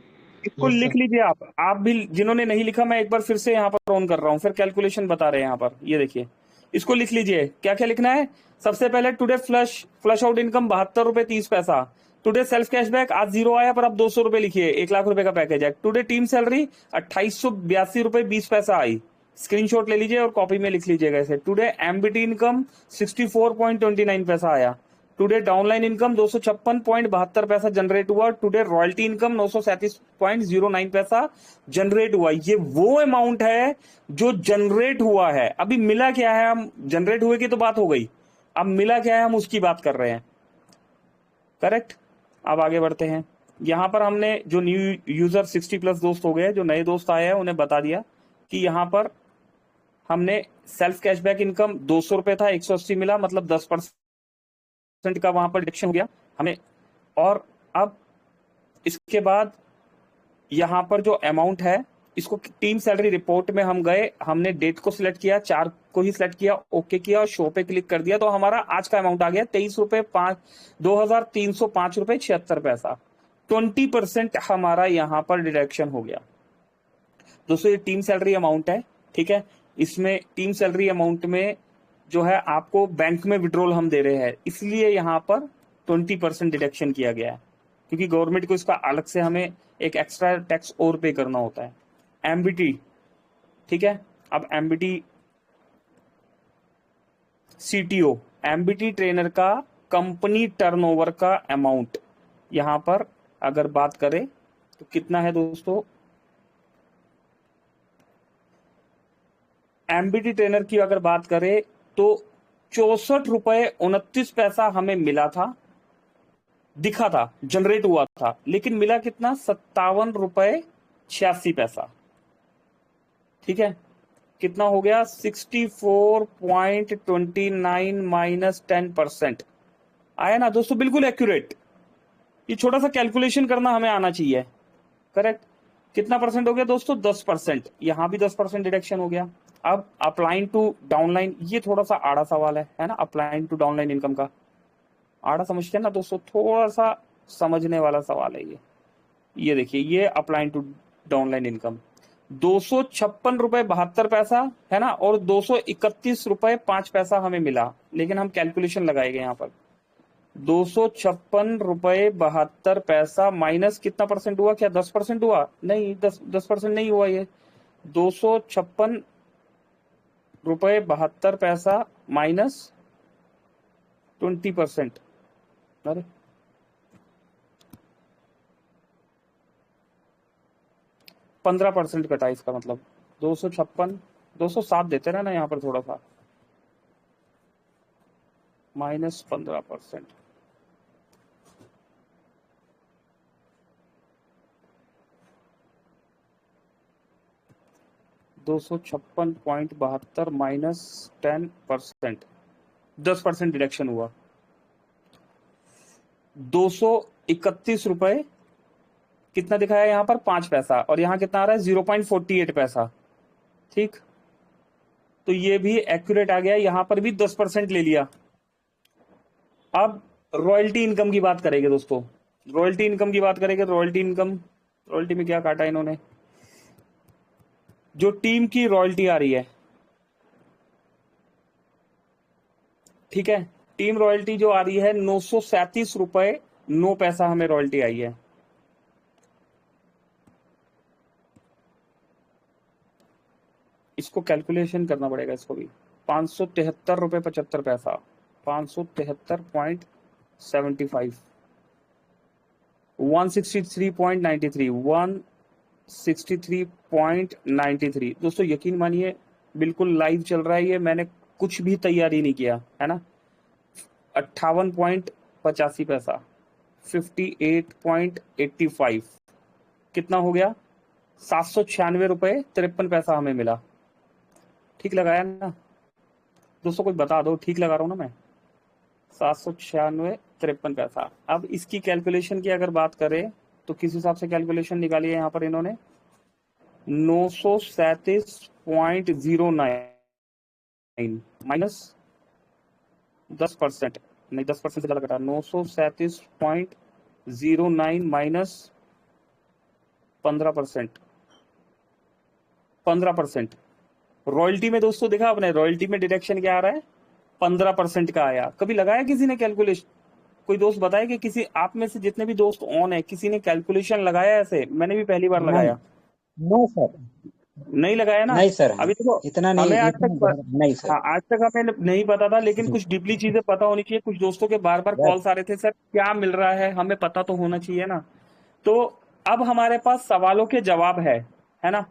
इसको यस लिख सर, लीजिए आप भी, जिन्होंने नहीं लिखा मैं एक बार फिर से यहाँ पर ऑन कर रहा हूँ, फिर कैलकुलेशन बता रहे हैं यहाँ पर, ये देखिए, इसको लिख लीजिए, क्या क्या लिखना है। सबसे पहले टुडे फ्लश आउट इनकम 72 रुपए 30 पैसा। टुडे सेल्फ कैशबैक आज 0 आया पर अब 200 रुपए लिखिए, 1 लाख रुपए का पैकेज है। टुडे टीम सैलरी 2882 रुपए 20 पैसा आई, स्क्रीनशॉट ले लीजिए और कॉपी में लिख लीजिएगा इसे। टुडे एमबीटी इनकम 64.29 पैसा आया। टुडे डाउनलाइन इनकम 256.72 पैसा जनरेट हुआ। टुडे रॉयल्टी इनकम 937.09 पैसा जनरेट हुआ। ये वो अमाउंट है जो जनरेट हुआ है। अभी मिला क्या है, हम जनरेट हुए की तो बात हो गई, अब मिला क्या है हम उसकी बात कर रहे हैं, करेक्ट। अब आगे बढ़ते हैं, यहाँ पर हमने जो न्यू यूजर 60+ दोस्त हो गए, जो नए दोस्त आए हैं, उन्हें बता दिया कि यहाँ पर हमने सेल्फ कैशबैक इनकम 200 रुपए था, 180 मिला, मतलब 10% का वहां पर डिडक्शन हो गया हमें। और अब इसके बाद यहाँ पर जो अमाउंट है, इसको टीम सैलरी रिपोर्ट में हम गए, हमने डेट को सिलेक्ट किया, 4 को ही सिलेक्ट किया, ओके किया और शो पे क्लिक कर दिया, तो हमारा आज का अमाउंट आ गया 23,305 रुपए 76 पैसा। 20% हमारा यहाँ पर डिडक्शन हो गया। दोस्तों ये टीम सैलरी अमाउंट है, ठीक है। इसमें टीम सैलरी अमाउंट में जो है आपको बैंक में विड्रॉल हम दे रहे हैं, इसलिए यहाँ पर 20% डिडक्शन किया गया है, क्योंकि गवर्नमेंट को इसका अलग से हमें एक एक्स्ट्रा टैक्स और पे करना होता है। एमबीटी, ठीक है। अब एमबीटी सीटीओ, एमबीटी ट्रेनर का कंपनी टर्नओवर का अमाउंट यहां पर अगर बात करें तो कितना है दोस्तों, एमबीटी ट्रेनर की अगर बात करें तो 64 रुपए 29 पैसा हमें मिला था, दिखा था, जनरेट हुआ था, लेकिन मिला कितना, 57 रुपए 86 पैसा, ठीक है। कितना हो गया, 64.29 माइनस 10% आया ना दोस्तों, बिल्कुल एक्यूरेट। ये छोटा सा कैलकुलेशन करना हमें आना चाहिए, करेक्ट। कितना परसेंट हो गया दोस्तों, 10%। यहां भी 10% डिडक्शन हो गया। अब अप्लाइंग टू डाउनलाइन, ये थोड़ा सा आड़ा सवाल है ना, अप्लाइंग टू डाउनलाइन इनकम का आड़ा समझते हैं ना दोस्तों, थोड़ा सा समझने वाला सवाल है ये देखिए, ये अप्लाइंग टू डाउनलाइन इनकम 256 रुपए 72 पैसा है ना, और 231 रुपए 5 पैसा हमें मिला, लेकिन हम कैलकुलेशन लगाएंगे यहाँ पर 256 रुपए 72 पैसा माइनस कितना परसेंट हुआ, क्या 10% हुआ, नहीं 10% नहीं हुआ, ये 256 रुपए 72 पैसा माइनस 20%, अरे 15% कटा, इसका मतलब 256, 207 देते रहे ना यहाँ पर थोड़ा सा, माइनस 15%, $256.72 माइनस 10%, 10% डिडक्शन हुआ, 231 रुपए कितना दिखाया यहाँ पर, 5 पैसा, और यहाँ कितना आ रहा है 0.48 पैसा, ठीक। तो ये भी एक्यूरेट आ गया, यहाँ पर भी 10% ले लिया। अब रॉयल्टी इनकम की बात करेंगे दोस्तों, रॉयल्टी इनकम की बात करेंगे। रॉयल्टी इनकम, रॉयल्टी में क्या काटा इन्होंने, जो टीम की रॉयल्टी आ रही है, ठीक है, टीम रॉयल्टी जो आ रही है 937 रुपए 9 पैसा हमें रॉयल्टी आई है। इसको कैलकुलेशन करना पड़ेगा, इसको भी 573 रुपए 75 पैसा, 573.75, 163.93, 163.93 दोस्तों, यकीन मानिए बिल्कुल लाइव चल रहा है ये, मैंने कुछ भी तैयारी नहीं किया है ना। 58.85 पैसा, 58.85, कितना हो गया, 796 रुपए 53 पैसा हमें मिला, ठीक लगाया ना दोस्तों, कोई बता दो ठीक लगा रहा हूं ना मैं, 796 53 पैसा। अब इसकी कैलकुलेशन की अगर बात करें तो किस हिसाब से कैलकुलेशन निकाली है यहाँ पर इन्होंने, 937.09 माइनस 10%, नहीं 10% से ज्यादा कटा, 937.09 माइनस 15%, 15%। रॉयल्टी में दोस्तों देखा आपने, रॉयल्टी में डिडक्शन क्या आ रहा है, 15% का आया। कभी लगाया किसी ने कैलकुलेशन, कोई दोस्त बताए कि किसी आप में से जितने भी दोस्त ऑन है, किसी ने कैलकुलेशन लगाया ऐसे, मैंने भी पहली बार लगाया। नो सर, नहीं लगाया ना, नहीं सर, अभी देखो इतना नहीं, हमें आज इतना तक नहीं सर। हाँ, आज तक हमें नहीं पता था, लेकिन कुछ डीपली चीजें पता होनी चाहिए। कुछ दोस्तों के बार बार कॉल्स आ रहे थे, सर क्या मिल रहा है, हमें पता तो होना चाहिए ना। तो अब हमारे पास सवालों के जवाब है ना।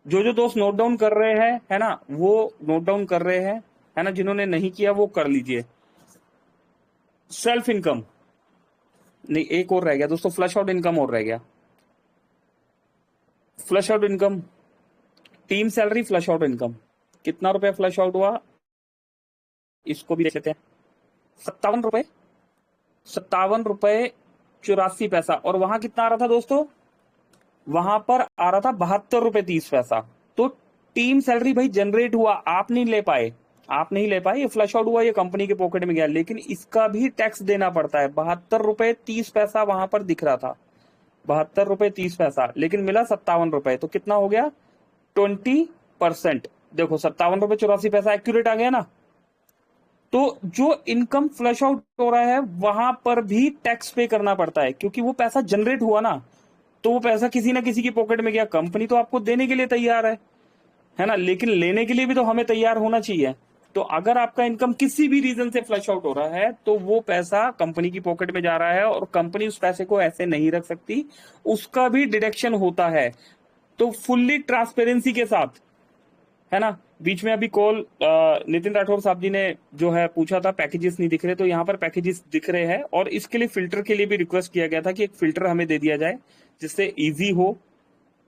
जो दोस्त नोट डाउन कर रहे हैं है ना, वो नोट डाउन कर रहे हैं है ना, जिन्होंने नहीं किया वो कर लीजिए। सेल्फ इनकम, नहीं, एक और रह गया दोस्तों, फ्लश आउट इनकम और रह गया। Flush out income, team salary flush out income, कितना रुपए फ्लश आउट हुआ इसको भी देख लेते हैं। 57 रुपए, 57 रुपए 84 पैसा। और वहां कितना आ रहा था दोस्तों, वहां पर आ रहा था 72 रुपए 30 पैसा। तो टीम सैलरी भाई जनरेट हुआ, आप नहीं ले पाए, आप नहीं ले पाए, ये फ्लश आउट हुआ, ये कंपनी के पॉकेट में गया, लेकिन इसका भी टैक्स देना पड़ता है। 72 रुपए 30 पैसा वहां पर दिख रहा था, 72 रुपए 30 पैसा, लेकिन मिला 57 रुपए। तो कितना हो गया, 20%। देखो 57 रुपए 84 पैसा एक्यूरेट आ गया ना। तो जो इनकम फ्लश आउट हो रहा है वहां पर भी टैक्स पे करना पड़ता है, क्योंकि वो पैसा जनरेट हुआ ना, तो वो पैसा किसी ना किसी की पॉकेट में गया। कंपनी तो आपको देने के लिए तैयार है ना, लेकिन लेने के लिए भी तो हमें तैयार होना चाहिए। तो अगर आपका इनकम किसी भी रीजन से फ्लश आउट हो रहा है तो वो पैसा कंपनी की पॉकेट में जा रहा है, और कंपनी उस पैसे को ऐसे नहीं रख सकती, उसका भी डिडक्शन होता है। तो फुल्ली ट्रांसपेरेंसी के साथ, है ना। बीच में अभी कॉल नितिन राठौर साहब जी ने जो है पूछा था पैकेजेस नहीं दिख रहे, तो यहाँ पर पैकेजेस दिख रहे हैं। और इसके लिए फिल्टर के लिए भी रिक्वेस्ट किया गया था कि एक फिल्टर हमें दे दिया जाए जिससे इजी हो।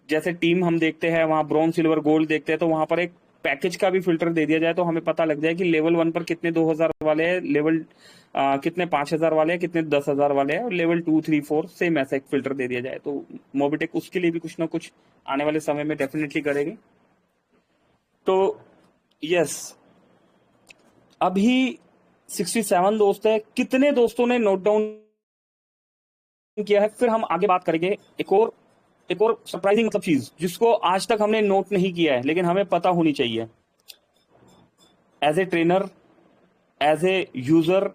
जैसे टीम हम देखते हैं वहां ब्रॉन्ज सिल्वर गोल्ड देखते हैं, तो वहां पर एक पैकेज का भी फिल्टर दे दिया जाए, तो हमें पता लग जाए कि लेवल 1 पर कितने 2000 वाले हैं, लेवल कितने 5000 वाले हैं, कितने 10,000 वाले हैं, और लेवल 2 3 4 सेम ऐसा एक फिल्टर दे दिया जाए। तो मोबिटेक उसके लिए भी कुछ ना कुछ आने वाले समय में डेफिनेटली करेगी। तो यस, अभी 67 दोस्त है, कितने दोस्तों ने नोट डाउन किया है, फिर हम आगे बात करेंगे। एक और सरप्राइजिंग मतलब चीज जिसको आज तक हमने नोट नहीं किया है, लेकिन हमें पता होनी चाहिए। As a trainer, as a user,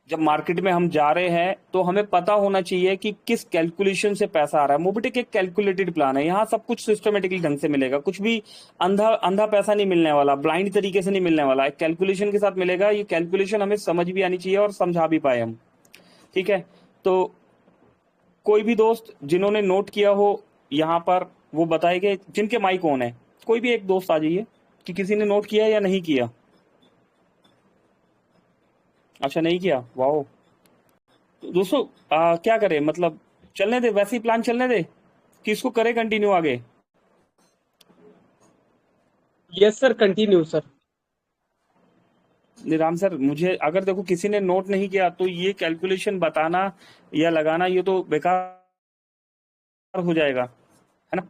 जब मार्केट में हम जा रहे हैं तो हमें पता होना चाहिए कि किस कैलकुलेशन से पैसा आ रहा है। मोबिटेक एक कैलकुलेटेड प्लान है, यहाँ सब कुछ सिस्टमेटिकली ढंग से मिलेगा, कुछ भी अंधा पैसा नहीं मिलने वाला, ब्लाइंड तरीके से नहीं मिलने वाला, एक कैलकुलेशन के साथ मिलेगा। ये कैलकुलेशन हमें समझ भी आनी चाहिए और समझा भी पाए हम, ठीक है। तो कोई भी दोस्त जिन्होंने नोट किया हो यहाँ पर वो बताएंगे, जिनके माइक ऑन है, कोई भी एक दोस्त आ जाइए कि किसी ने नोट किया या नहीं किया। अच्छा नहीं किया, वाओ। तो दोस्तों क्या करें, मतलब चलने दे, वैसे ही प्लान चलने दे कि इसको करें कंटिन्यू आगे। Yes sir, continue sir. निराम सर, मुझे अगर देखो किसी ने नोट नहीं किया तो ये कैलकुलेशन बताना या लगाना ये तो बेकार हो जाएगा, है ना।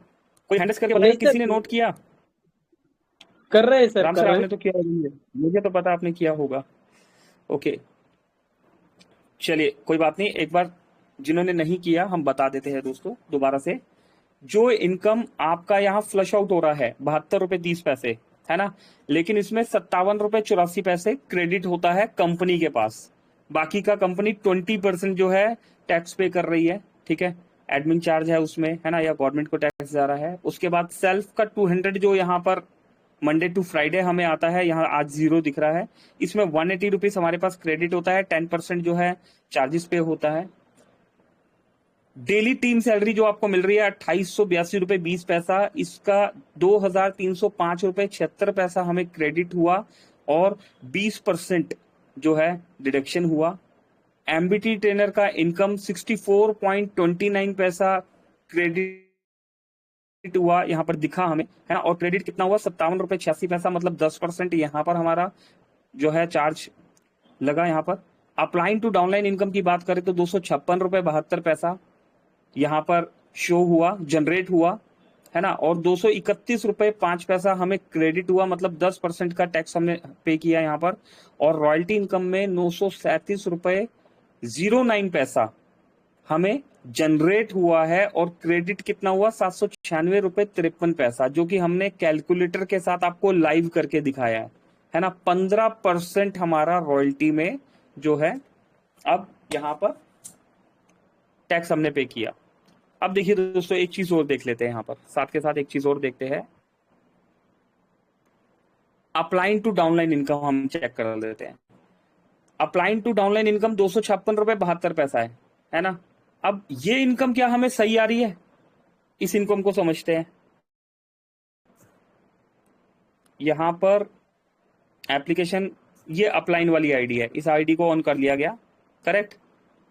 कोई हैंडल्स करके बताइए किसी ने नोट किया। कर रहे हैं सर, राम कर सर रहे आपने हैं। तो किया होगा, मुझे तो पता आपने किया होगा। ओके चलिए कोई बात नहीं, एक बार जिन्होंने नहीं किया हम बता देते हैं दोस्तों दोबारा से। जो इनकम आपका यहाँ फ्लश आउट हो रहा है 72 रुपए 30 पैसे, है ना, लेकिन इसमें 57 रुपए 84 पैसे क्रेडिट होता है कंपनी के पास। बाकी का कंपनी 20% जो है टैक्स पे कर रही है, ठीक है। एडमिन चार्ज है उसमें, है ना, या गवर्नमेंट को टैक्स जा रहा है। उसके बाद सेल्फ का 200 जो यहाँ पर मंडे टू फ्राइडे हमें आता है, यहाँ आज 0 दिख रहा है। इसमें 180 रुपीज हमारे पास क्रेडिट होता है, 10% जो है चार्जेस पे होता है। डेली टीम सैलरी जो आपको मिल रही है 2882 रुपए 20 पैसा, इसका 2305 रुपए 76 पैसा हमें क्रेडिट हुआ, और 20% जो है डिडक्शन हुआ। एमबीटी ट्रेनर का इनकम 64.29 पैसा क्रेडिट हुआ, यहाँ पर दिखा हमें, है ना। और क्रेडिट कितना हुआ 57 रुपए 86 पैसा, मतलब 10% यहाँ पर हमारा जो है चार्ज लगा। यहाँ पर अपलाइन टू डाउनलाइन इनकम की बात करें तो 256 रुपए 72 पैसा यहाँ पर शो हुआ, जनरेट हुआ, है ना। और 231 रुपए 5 पैसा हमें क्रेडिट हुआ, मतलब 10% का टैक्स हमने पे किया यहाँ पर। और रॉयल्टी इनकम में 937 रुपए 09 पैसा हमें जनरेट हुआ है, और क्रेडिट कितना हुआ 796 रुपए 53 पैसा, जो कि हमने कैलकुलेटर के साथ आपको लाइव करके दिखाया है ना। 15% हमारा रॉयल्टी में जो है अब यहाँ पर टैक्स हमने पे किया। अब देखिए दोस्तों एक चीज और देख लेते हैं, यहाँ पर साथ के साथ एक चीज और देखते हैं। अपलाइन टू डाउनलाइन इनकम हम चेक कर लेते हैं। अपलाइन टू डाउनलाइन इनकम 256 रुपए 72 पैसा है ना। अब ये इनकम क्या हमें सही आ रही है, इस इनकम को समझते हैं। यहां पर एप्लीकेशन, ये अपलाइन वाली आईडी है, इस आईडी को ऑन कर लिया गया, करेक्ट।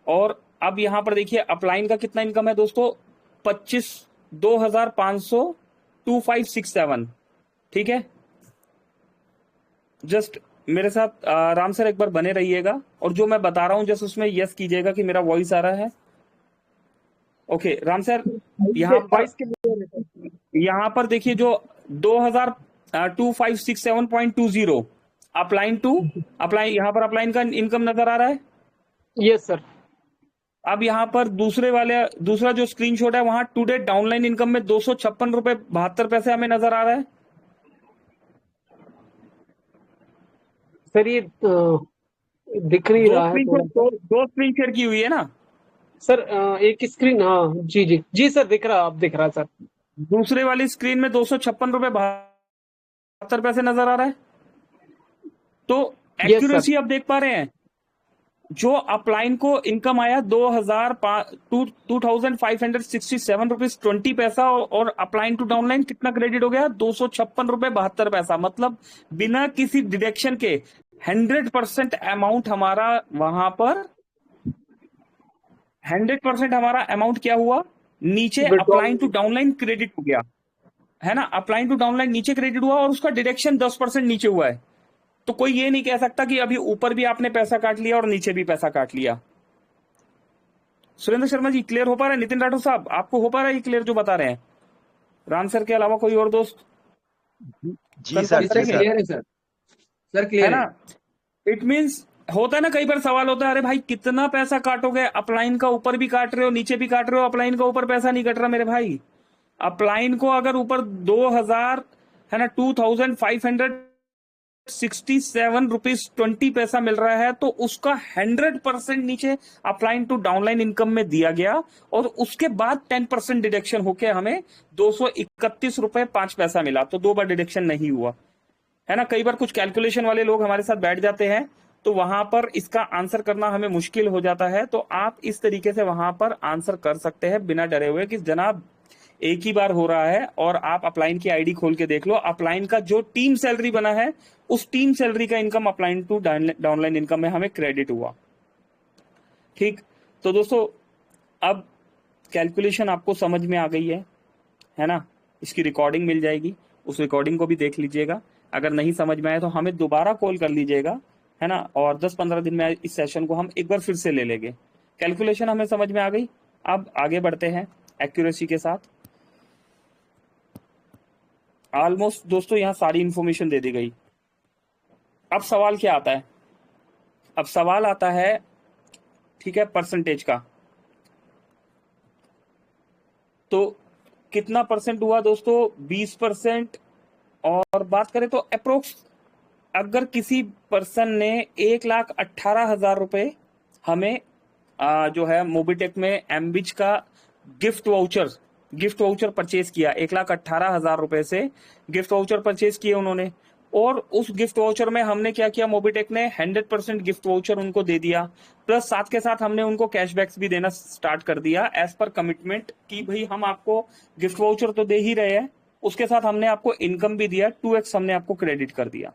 और अब यहाँ पर देखिए अपलाइन का कितना इनकम है दोस्तों, 25,2567, ठीक है। जस्ट मेरे साथ राम सर एक बार बने रहिएगा, और जो मैं बता रहा हूं जस्ट उसमें यस कीजिएगा कि मेरा वॉइस आ रहा है। ओके राम सर, यहाँ पर देखिए जो 2567.20 अपलाइन यहाँ पर अपलाइन का इनकम नजर आ रहा है। Yes sir. अब यहाँ पर दूसरा जो स्क्रीनशॉट है वहां टुडे डाउनलाइन इनकम में 256 रुपए 72 पैसे हमें नजर आ रहा है। सर ये दिख नहीं रहा है थोड़ा। दो स्क्रीन शेयर की हुई है ना सर एक स्क्रीन, हाँ जी जी जी सर, दिख रहा, अब दिख रहा सर। दूसरे वाली स्क्रीन में 256 रुपए 72 पैसे नजर आ रहा है। तो Yes, एक्यूरेसी आप देख पा रहे हैं, जो अपलाइन को इनकम आया 2,567 रुपीज 20 पैसा, और अपलाइन टू डाउनलाइन कितना क्रेडिट हो गया, 256 रुपए 72 पैसा। मतलब बिना किसी डिडक्शन के 100% अमाउंट हमारा वहां पर 100% हमारा अमाउंट क्या हुआ, नीचे अपलाइन टू डाउनलाइन क्रेडिट हो गया, है ना। अपलाइन टू डाउनलाइन नीचे क्रेडिट हुआ और उसका डिडक्शन 10% नीचे हुआ है। तो कोई ये नहीं कह सकता कि अभी ऊपर भी आपने पैसा काट लिया और नीचे भी पैसा काट लिया। सुरेंद्र शर्मा जी क्लियर हो पा रहा है? नितिन राठौर साहब आपको हो पा रहा है ये क्लियर जो बता रहे हैं? राम सर के अलावा कोई और दोस्त जी सर, क्लियर है सर, सर क्लियर है ना। इट मींस होता है ना, कई बार सवाल होता है, अरे भाई कितना पैसा काटोगे, अपलाइन का ऊपर भी काट रहे हो नीचे भी काट रहे हो, अपलाइन का ऊपर पैसा नहीं कट रहा मेरे भाई। अपलाइन को अगर ऊपर 2000 है ना 2567 रुपीज 20 पैसा मिल रहा है, तो उसका 100% नीचे अपलाइन टू डाउनलाइन इनकम में दिया गया, और उसके बाद 10% डिडक्शन होके हमें 231 रुपए 5 पैसा मिला। तो 2 बार डिडक्शन नहीं हुआ, है ना। कई बार कुछ कैलकुलेशन वाले लोग हमारे साथ बैठ जाते हैं, तो वहां पर इसका आंसर करना हमें मुश्किल हो जाता है। तो आप इस तरीके से वहां पर आंसर कर सकते हैं बिना डरे हुए कि जनाब एक ही बार हो रहा है। और आप अपलाइन की आईडी खोल के देख लो, अपलाइन का जो टीम सैलरी बना है उस टीम सैलरी का income upline to downline income में हमें क्रेडिट हुआ। ठीक, तो दोस्तों अब कैलकुलेशन आपको समझ में आ गई है ना। इसकी रिकॉर्डिंग मिल जाएगी, उस रिकॉर्डिंग को भी देख लीजिएगा। अगर नहीं समझ में आए तो हमें दोबारा कॉल कर लीजिएगा, है ना। और 10-15 दिन में इस सेशन को हम एक बार फिर से ले लेंगे। कैलकुलेशन हमें समझ में आ गई। अब आगे बढ़ते हैं एक्यूरेसी के साथ। ऑलमोस्ट दोस्तों यहां सारी इंफॉर्मेशन दे दी गई। अब सवाल क्या आता है? अब सवाल आता है, ठीक है, परसेंटेज का। तो कितना परसेंट हुआ दोस्तों? 20%। और बात करें तो अप्रोक्स अगर किसी पर्सन ने 1,18,000 रुपए हमें जो है मोबिटेक में एमबिच का गिफ्ट वाउचर परचेज किया, 1,18,000 रुपए से गिफ्ट वाउचर परचेज किए उन्होंने। और उस गिफ्ट वाउचर में हमने क्या किया, मोबिटेक ने 100% गिफ्ट वाउचर उनको दे दिया, प्लस साथ के साथ हमने उनको कैशबैक्स भी देना स्टार्ट कर दिया एज पर कमिटमेंट कि भाई हम आपको गिफ्ट वाउचर तो दे ही रहे हैं, उसके साथ हमने आपको इनकम भी दिया, 2x हमने आपको क्रेडिट कर दिया।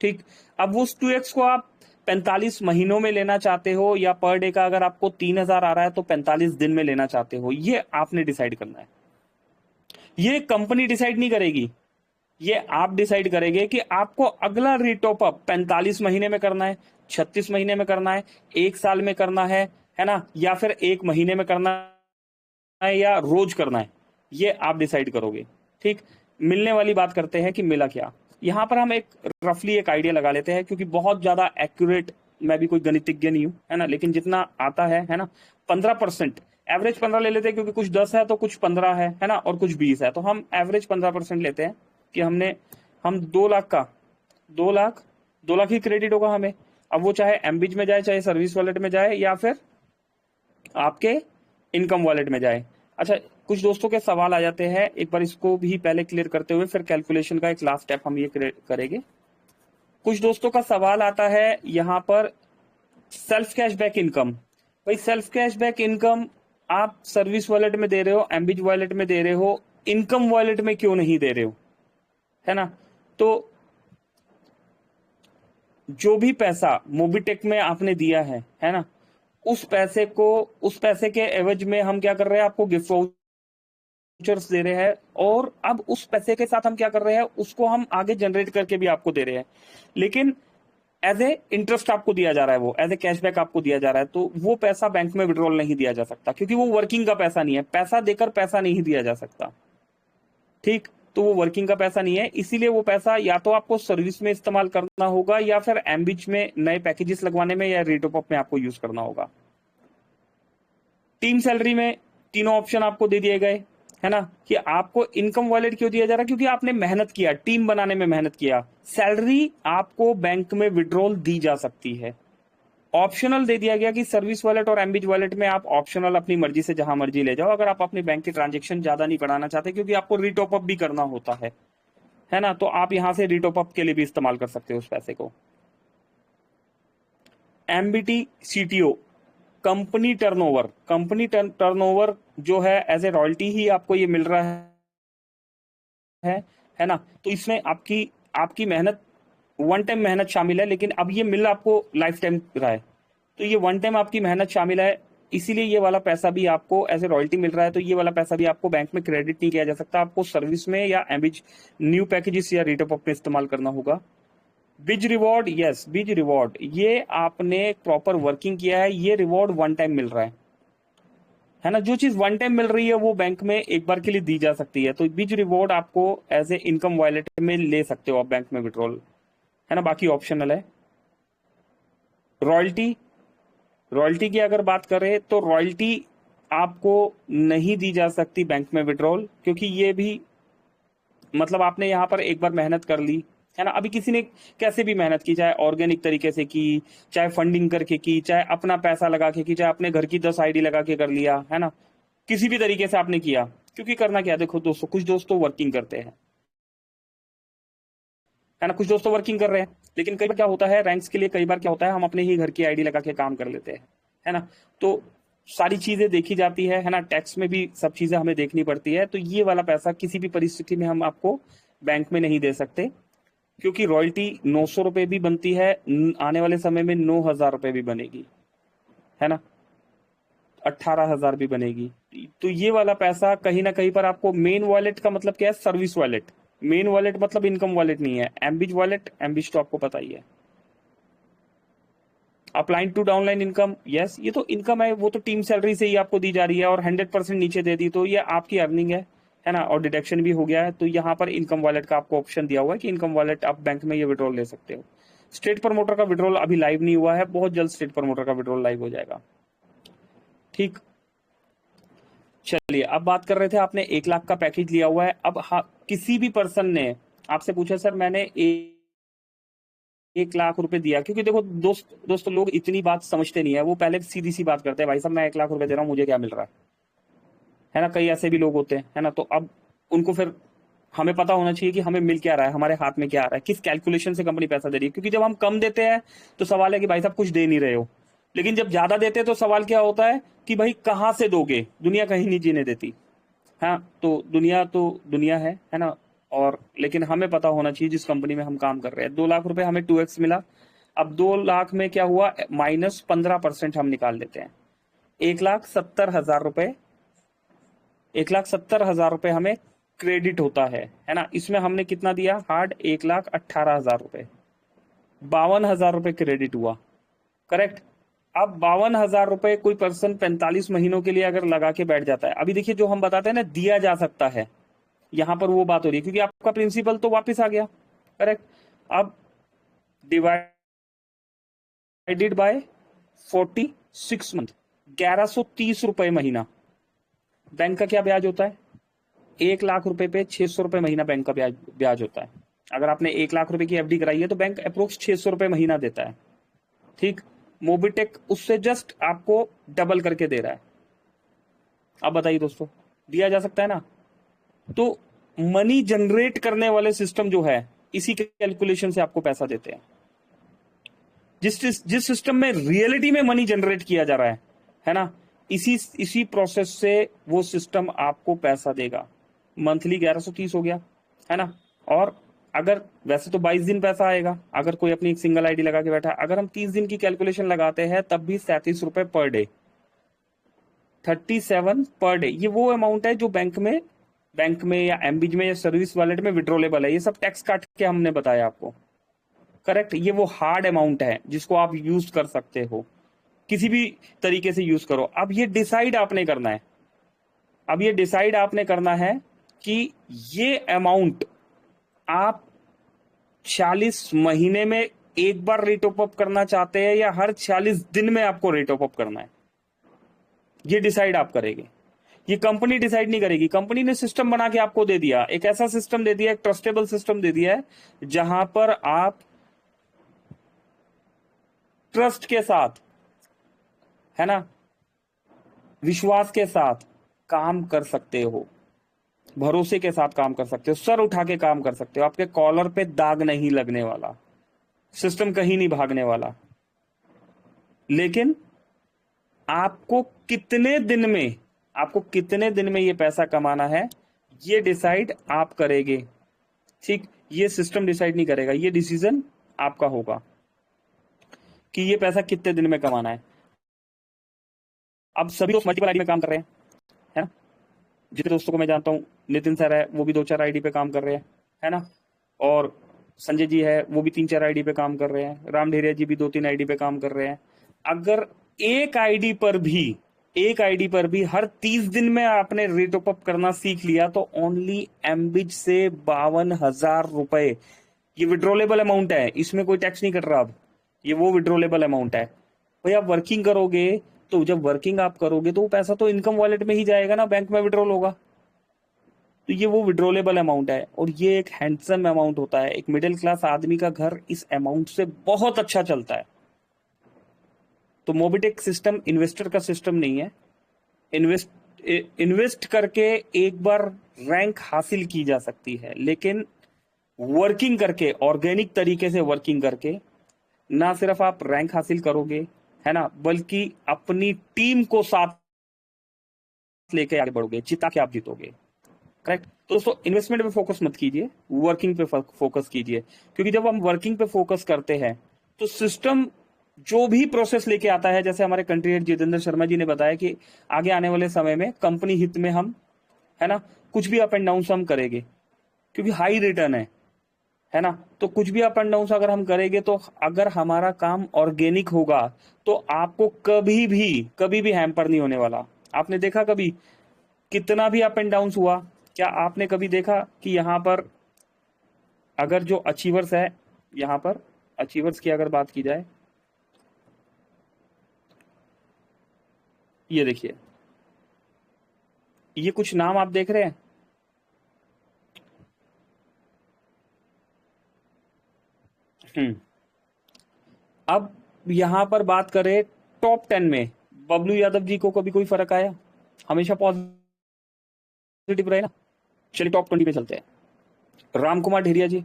ठीक, अब उस 2x को आप 45 महीनों में लेना चाहते हो, या पर डे का अगर आपको 3,000 आ रहा है तो 45 दिन में लेना चाहते हो, ये आपने डिसाइड करना है। ये कंपनी डिसाइड नहीं करेगी, ये आप डिसाइड करेंगे कि आपको अगला रीटॉप अप 45 महीने में करना है, 36 महीने में करना है, 1 साल में करना है ना, या फिर 1 महीने में करना है, या रोज करना है, ये आप डिसाइड करोगे। ठीक, मिलने वाली बात करते हैं कि मिला क्या। यहां पर हम एक रफली एक आइडिया लगा लेते हैं, क्योंकि बहुत ज्यादा एक्यूरेट मैं भी कोई गणितज्ञ नहीं हूं, है ना, लेकिन जितना आता है ना, 15% एवरेज 15 ले लेते हैं, क्योंकि कुछ 10 है तो कुछ 15 है ना, और कुछ 20 है, तो हम एवरेज 15% लेते हैं कि हम 2 लाख का 2 लाख ही क्रेडिट होगा हमें। अब वो चाहे एमबीज में जाए, चाहे सर्विस वॉलेट में जाए, या फिर आपके इनकम वॉलेट में जाए। अच्छा, कुछ दोस्तों के सवाल आ जाते हैं, एक बार इसको भी पहले क्लियर करते हुए फिर कैलकुलेशन का एक लास्ट स्टेप हम ये करेंगे। कुछ दोस्तों का सवाल आता है यहाँ पर सेल्फ कैशबैक इनकम। भाई सेल्फ कैशबैक इनकम आप सर्विस वॉलेट में दे रहे हो, एमबीज वॉलेट में दे रहे हो, इनकम वॉलेट में क्यों नहीं दे रहे हो, है ना। तो जो भी पैसा मोबिटेक में आपने दिया है ना, उस पैसे के एवज में हम क्या कर रहे हैं, आपको गिफ्ट वाउचर्स दे रहे हैं, और अब उस पैसे के साथ हम क्या कर रहे हैं, उसको हम आगे जनरेट करके भी आपको दे रहे हैं, लेकिन एज ए इंटरेस्ट आपको दिया जा रहा है, वो एज ए कैशबैक आपको दिया जा रहा है। तो वो पैसा बैंक में विड्रॉल नहीं दिया जा सकता, क्योंकि वो वर्किंग का पैसा नहीं है। पैसा देकर पैसा नहीं दिया जा सकता, ठीक। तो वो वर्किंग का पैसा नहीं है, इसीलिए वो पैसा या तो आपको सर्विस में इस्तेमाल करना होगा, या फिर एमबीच में नए पैकेजेस लगवाने में, या रेटोपअप में आपको यूज करना होगा। टीम सैलरी में तीनों ऑप्शन आपको दे दिए गए, है ना, कि आपको इनकम वॉलेट क्यों दिया जा रहा है, क्योंकि आपने मेहनत किया, टीम बनाने में मेहनत किया। सैलरी आपको बैंक में विड्रॉल दी जा सकती है। ऑप्शनल दे दिया गया कि सर्विस वॉलेट और एमबीज वॉलेट में आप ऑप्शनल अपनी मर्जी से जहां मर्जी ले जाओ, अगर आप अपने बैंक के ट्रांजेक्शन ज्यादा नहीं बढ़ाना चाहते, क्योंकि आपको रीटॉपअप भी करना होता है ना, तो आप यहां से रीटॉपअप के लिए भी इस्तेमाल कर सकते हो उस पैसे को। एमबीटी सीटीओ, कंपनी टर्नओवर जो है एज ए रॉयल्टी ही आपको ये मिल रहा है ना। तो इसमें आपकी मेहनत, वन टाइम मेहनत शामिल है, लेकिन अब ये मिल आपको लाइफ टाइम रहा है, तो ये वन टाइम आपकी मेहनत शामिल है, इसीलिए ये वाला पैसा भी आपको एज ए रॉयल्टी मिल रहा है। तो ये वाला पैसा भी आपको बैंक में क्रेडिट नहीं किया जा सकता, आपको सर्विस में या एमबीज न्यू पैकेजेस या रीटॉपअप में इस्तेमाल करना होगा। बिज रिवॉर्ड, यस, बिज रिवॉर्ड, ये आपने प्रॉपर वर्किंग किया है, ये रिवॉर्ड वन टाइम मिल रहा है ना। जो चीज वन टाइम मिल रही है वो बैंक में एक बार के लिए दी जा सकती है, तो बिज रिवॉर्ड आपको एज ए इनकम वॉलेट में ले सकते हो आप बैंक में विड्रॉल, है ना, बाकी ऑप्शनल है। रॉयल्टी की अगर बात करें तो रॉयल्टी आपको नहीं दी जा सकती बैंक में विड्रॉल, क्योंकि ये भी मतलब आपने यहाँ पर एक बार मेहनत कर ली, है ना। अभी किसी ने कैसे भी मेहनत की, चाहे ऑर्गेनिक तरीके से की, चाहे फंडिंग करके की, चाहे अपना पैसा लगा के की, चाहे अपने घर की 10 आईडी लगा के कर लिया, है ना, किसी भी तरीके से आपने किया, क्योंकि करना क्या, देखो दोस्तों, कुछ दोस्त तो वर्किंग करते हैं, है ना, कुछ दोस्तों वर्किंग कर रहे हैं, लेकिन कई बार क्या होता है, रैंक्स के लिए कई बार क्या होता है, हम अपने ही घर की आईडी लगा के काम कर लेते हैं, है ना। तो सारी चीजें देखी जाती है ना, टैक्स में भी सब चीजें हमें देखनी पड़ती है। तो ये वाला पैसा किसी भी परिस्थिति में हम आपको बैंक में नहीं दे सकते, क्योंकि रॉयल्टी 900 रुपए भी बनती है, आने वाले समय में 9,000 रुपए भी बनेगी, है ना, 18,000 भी बनेगी। तो ये वाला पैसा कहीं ना कहीं पर आपको, मेन वॉलेट का मतलब क्या है, सर्विस वॉलेट, मेन वॉलेट मतलब इनकम वॉलेट नहीं है। एमबीज वॉलेट, एमबीज तो आपको पता ही है। Applying to downline income, yes, ये तो इनकम है, वो तो टीम सैलरी से ही आपको दी जा रही है, और 100% नीचे दे दी, तो ये आपकी अर्निंग है ना, और डिडक्शन भी हो गया है। तो यहाँ पर इनकम वॉलेट का आपको ऑप्शन दिया हुआ है कि इनकम वॉलेट आप बैंक में ये विड्रॉल ले सकते हो। स्टेट प्रमोटर का विड्रॉल अभी लाइव नहीं हुआ है, बहुत जल्द स्टेट प्रमोटर का विड्रॉल लाइव हो जाएगा, ठीक। चलिए, अब बात कर रहे थे, आपने 1 लाख का पैकेज लिया हुआ है। अब किसी भी पर्सन ने आपसे पूछा, सर मैंने 1 लाख रुपए दिया, क्योंकि देखो दोस्तों लोग इतनी बात समझते नहीं है, वो पहले सीधी सी बात करते हैं, भाई साहब मैं 1 लाख रुपए दे रहा हूँ, मुझे क्या मिल रहा है ना, कई ऐसे भी लोग होते हैं, है ना। तो अब उनको फिर हमें पता होना चाहिए कि हमें मिल क्या रहा है, हमारे हाथ में क्या आ रहा है, किस कैलकुलेशन से कंपनी पैसा दे रही है। क्योंकि जब हम कम देते हैं तो सवाल है कि भाई साहब कुछ दे नहीं रहे हो, लेकिन जब ज्यादा देते हैं तो सवाल क्या होता है कि भाई कहाँ से दोगे, दुनिया कहीं नहीं जीने देती, हाँ। तो दुनिया है ना, और लेकिन हमें पता होना चाहिए जिस कंपनी में हम काम कर रहे हैं। 2 लाख रुपए हमें 2x मिला। अब 2 लाख में क्या हुआ, माइनस 15% हम निकाल लेते हैं, 1,70,000 रुपए, 1,70,000 रुपए हमें क्रेडिट होता है ना। इसमें हमने कितना दिया, हार्ड 1,18,000 रुपए, 52,000 रुपए क्रेडिट हुआ, करेक्ट। अब 52,000 रुपए कोई पर्सन 45 महीनों के लिए अगर लगा के बैठ जाता है, अभी देखिए जो हम बताते हैं ना, दिया जा सकता है, यहां पर वो बात हो रही है, क्योंकि आपका प्रिंसिपल तो वापस आ गया, करेक्ट। अब डिवाइडेड बाय 46 मंथ, 1,130 रुपए महीना। बैंक का क्या ब्याज होता है, 1 लाख रुपए पे 600 रुपए महीना बैंक का ब्याज होता है। अगर आपने 1 लाख रुपए की एफडी कराई है तो बैंक अप्रोक्स 600 रुपए महीना देता है, ठीक। मोबिटेक उससे जस्ट आपको डबल करके दे रहा है। अब बताइए दोस्तों, दिया जा सकता है ना। तो मनी जनरेट करने वाले सिस्टम जो है, इसी कैलकुलेशन से आपको पैसा देते हैं। जिस सिस्टम में रियलिटी में मनी जनरेट किया जा रहा है ना, इसी प्रोसेस से वो सिस्टम आपको पैसा देगा। मंथली 1,130 हो गया, है ना। और अगर वैसे तो 22 दिन पैसा आएगा अगर कोई अपनी एक सिंगल आईडी लगा के बैठा है, अगर हम 30 दिन की कैलकुलेशन लगाते हैं तब भी 37 रुपए पर डे, 37 पर डे। ये वो अमाउंट है जो बैंक में या एमबीज में या सर्विस वॉलेट में विड्रोलेबल है। ये सब टैक्स काट के हमने बताया आपको, करेक्ट। ये वो हार्ड अमाउंट है जिसको आप यूज कर सकते हो, किसी भी तरीके से यूज करो। अब ये डिसाइड आपने करना है, अब ये डिसाइड आपने करना है कि ये अमाउंट आप 46 महीने में एक बार रेट ऑफ अप करना चाहते हैं या हर 46 दिन में आपको रेट ऑफ अप करना है। ये डिसाइड आप करेंगे, ये कंपनी डिसाइड नहीं करेगी। कंपनी ने सिस्टम बना के आपको दे दिया, एक ऐसा सिस्टम दे दिया, एक ट्रस्टेबल सिस्टम दे दिया है जहां पर आप ट्रस्ट के साथ, है ना, विश्वास के साथ काम कर सकते हो, भरोसे के साथ काम कर सकते हो, सर उठा के काम कर सकते हो। आपके कॉलर पे दाग नहीं लगने वाला, सिस्टम कहीं नहीं भागने वाला। लेकिन आपको कितने दिन में ये पैसा कमाना है, ये डिसाइड आप करेंगे, ठीक। ये सिस्टम डिसाइड नहीं करेगा, ये डिसीजन आपका होगा कि ये पैसा कितने दिन में कमाना है। अब सभी दोस्त मल्टीपल आईडी में काम कर रहे हैं, है ना। जितने दोस्तों को मैं जानता हूँ, नितिन सर है वो भी 2-4 आईडी पे काम कर रहे हैं, है ना, और संजय जी है वो भी 3-4 आईडी पे काम कर रहे हैं, राम ढेरिया जी भी 2-3 आईडी पे काम कर रहे हैं। अगर एक आईडी पर भी हर 30 दिन में आपने रेट ऑफ अप करना सीख लिया तो ओनली एमबिज से 52,000 रुपए ये विड्रोलेबल अमाउंट है, इसमें कोई टैक्स नहीं कट रहा। अब ये वो विड्रोलेबल अमाउंट है। भाई आप वर्किंग करोगे तो जब वर्किंग आप करोगे तो वो पैसा तो इनकम वॉलेट में ही जाएगा ना, बैंक में विड्रॉल होगा। तो ये वो विड्रोलेबल अमाउंट है और ये एक हैंडसम अमाउंट होता है। एक मिडिल क्लास आदमी का घर इस अमाउंट से बहुत अच्छा चलता है। तो मोबिटेक सिस्टम इन्वेस्टर का सिस्टम नहीं है। इन्वेस्ट करके एक बार रैंक हासिल की जा सकती है, लेकिन वर्किंग करके, ऑर्गेनिक तरीके से वर्किंग करके ना सिर्फ आप रैंक हासिल करोगे, है ना, बल्कि अपनी टीम को साथ लेके आगे बढ़ोगे, जिता के आप जीतोगे, करेक्ट। तो दोस्तों इन्वेस्टमेंट पे फोकस मत कीजिए, वर्किंग पे फोकस कीजिए, क्योंकि जब हम वर्किंग पे फोकस करते हैं तो सिस्टम जो भी प्रोसेस लेके आता है, जैसे हमारे कंट्री हेड जितेंद्र शर्मा जी ने बताया कि आगे आने वाले समय में कंपनी हित में हम, है ना, कुछ भी अप एंड डाउन हम करेंगे क्योंकि हाई रिटर्न है ना। तो कुछ भी अप एंड डाउन अगर हम करेंगे तो अगर हमारा काम ऑर्गेनिक होगा तो आपको कभी भी हैम्पर नहीं होने वाला। आपने देखा कभी कितना भी अप एंड डाउन हुआ, क्या आपने कभी देखा कि यहाँ पर अगर जो अचीवर्स है, यहाँ पर अचीवर्स की अगर बात की जाए, ये देखिए, ये कुछ नाम आप देख रहे हैं, अब यहां पर बात करें टॉप 10 में बबलू यादव जी को कभी कोई फर्क आया? हमेशा पॉजिटिव रहे ना। चलिए टॉप 20 पे चलते हैं। राम कुमार ढेरिया जी,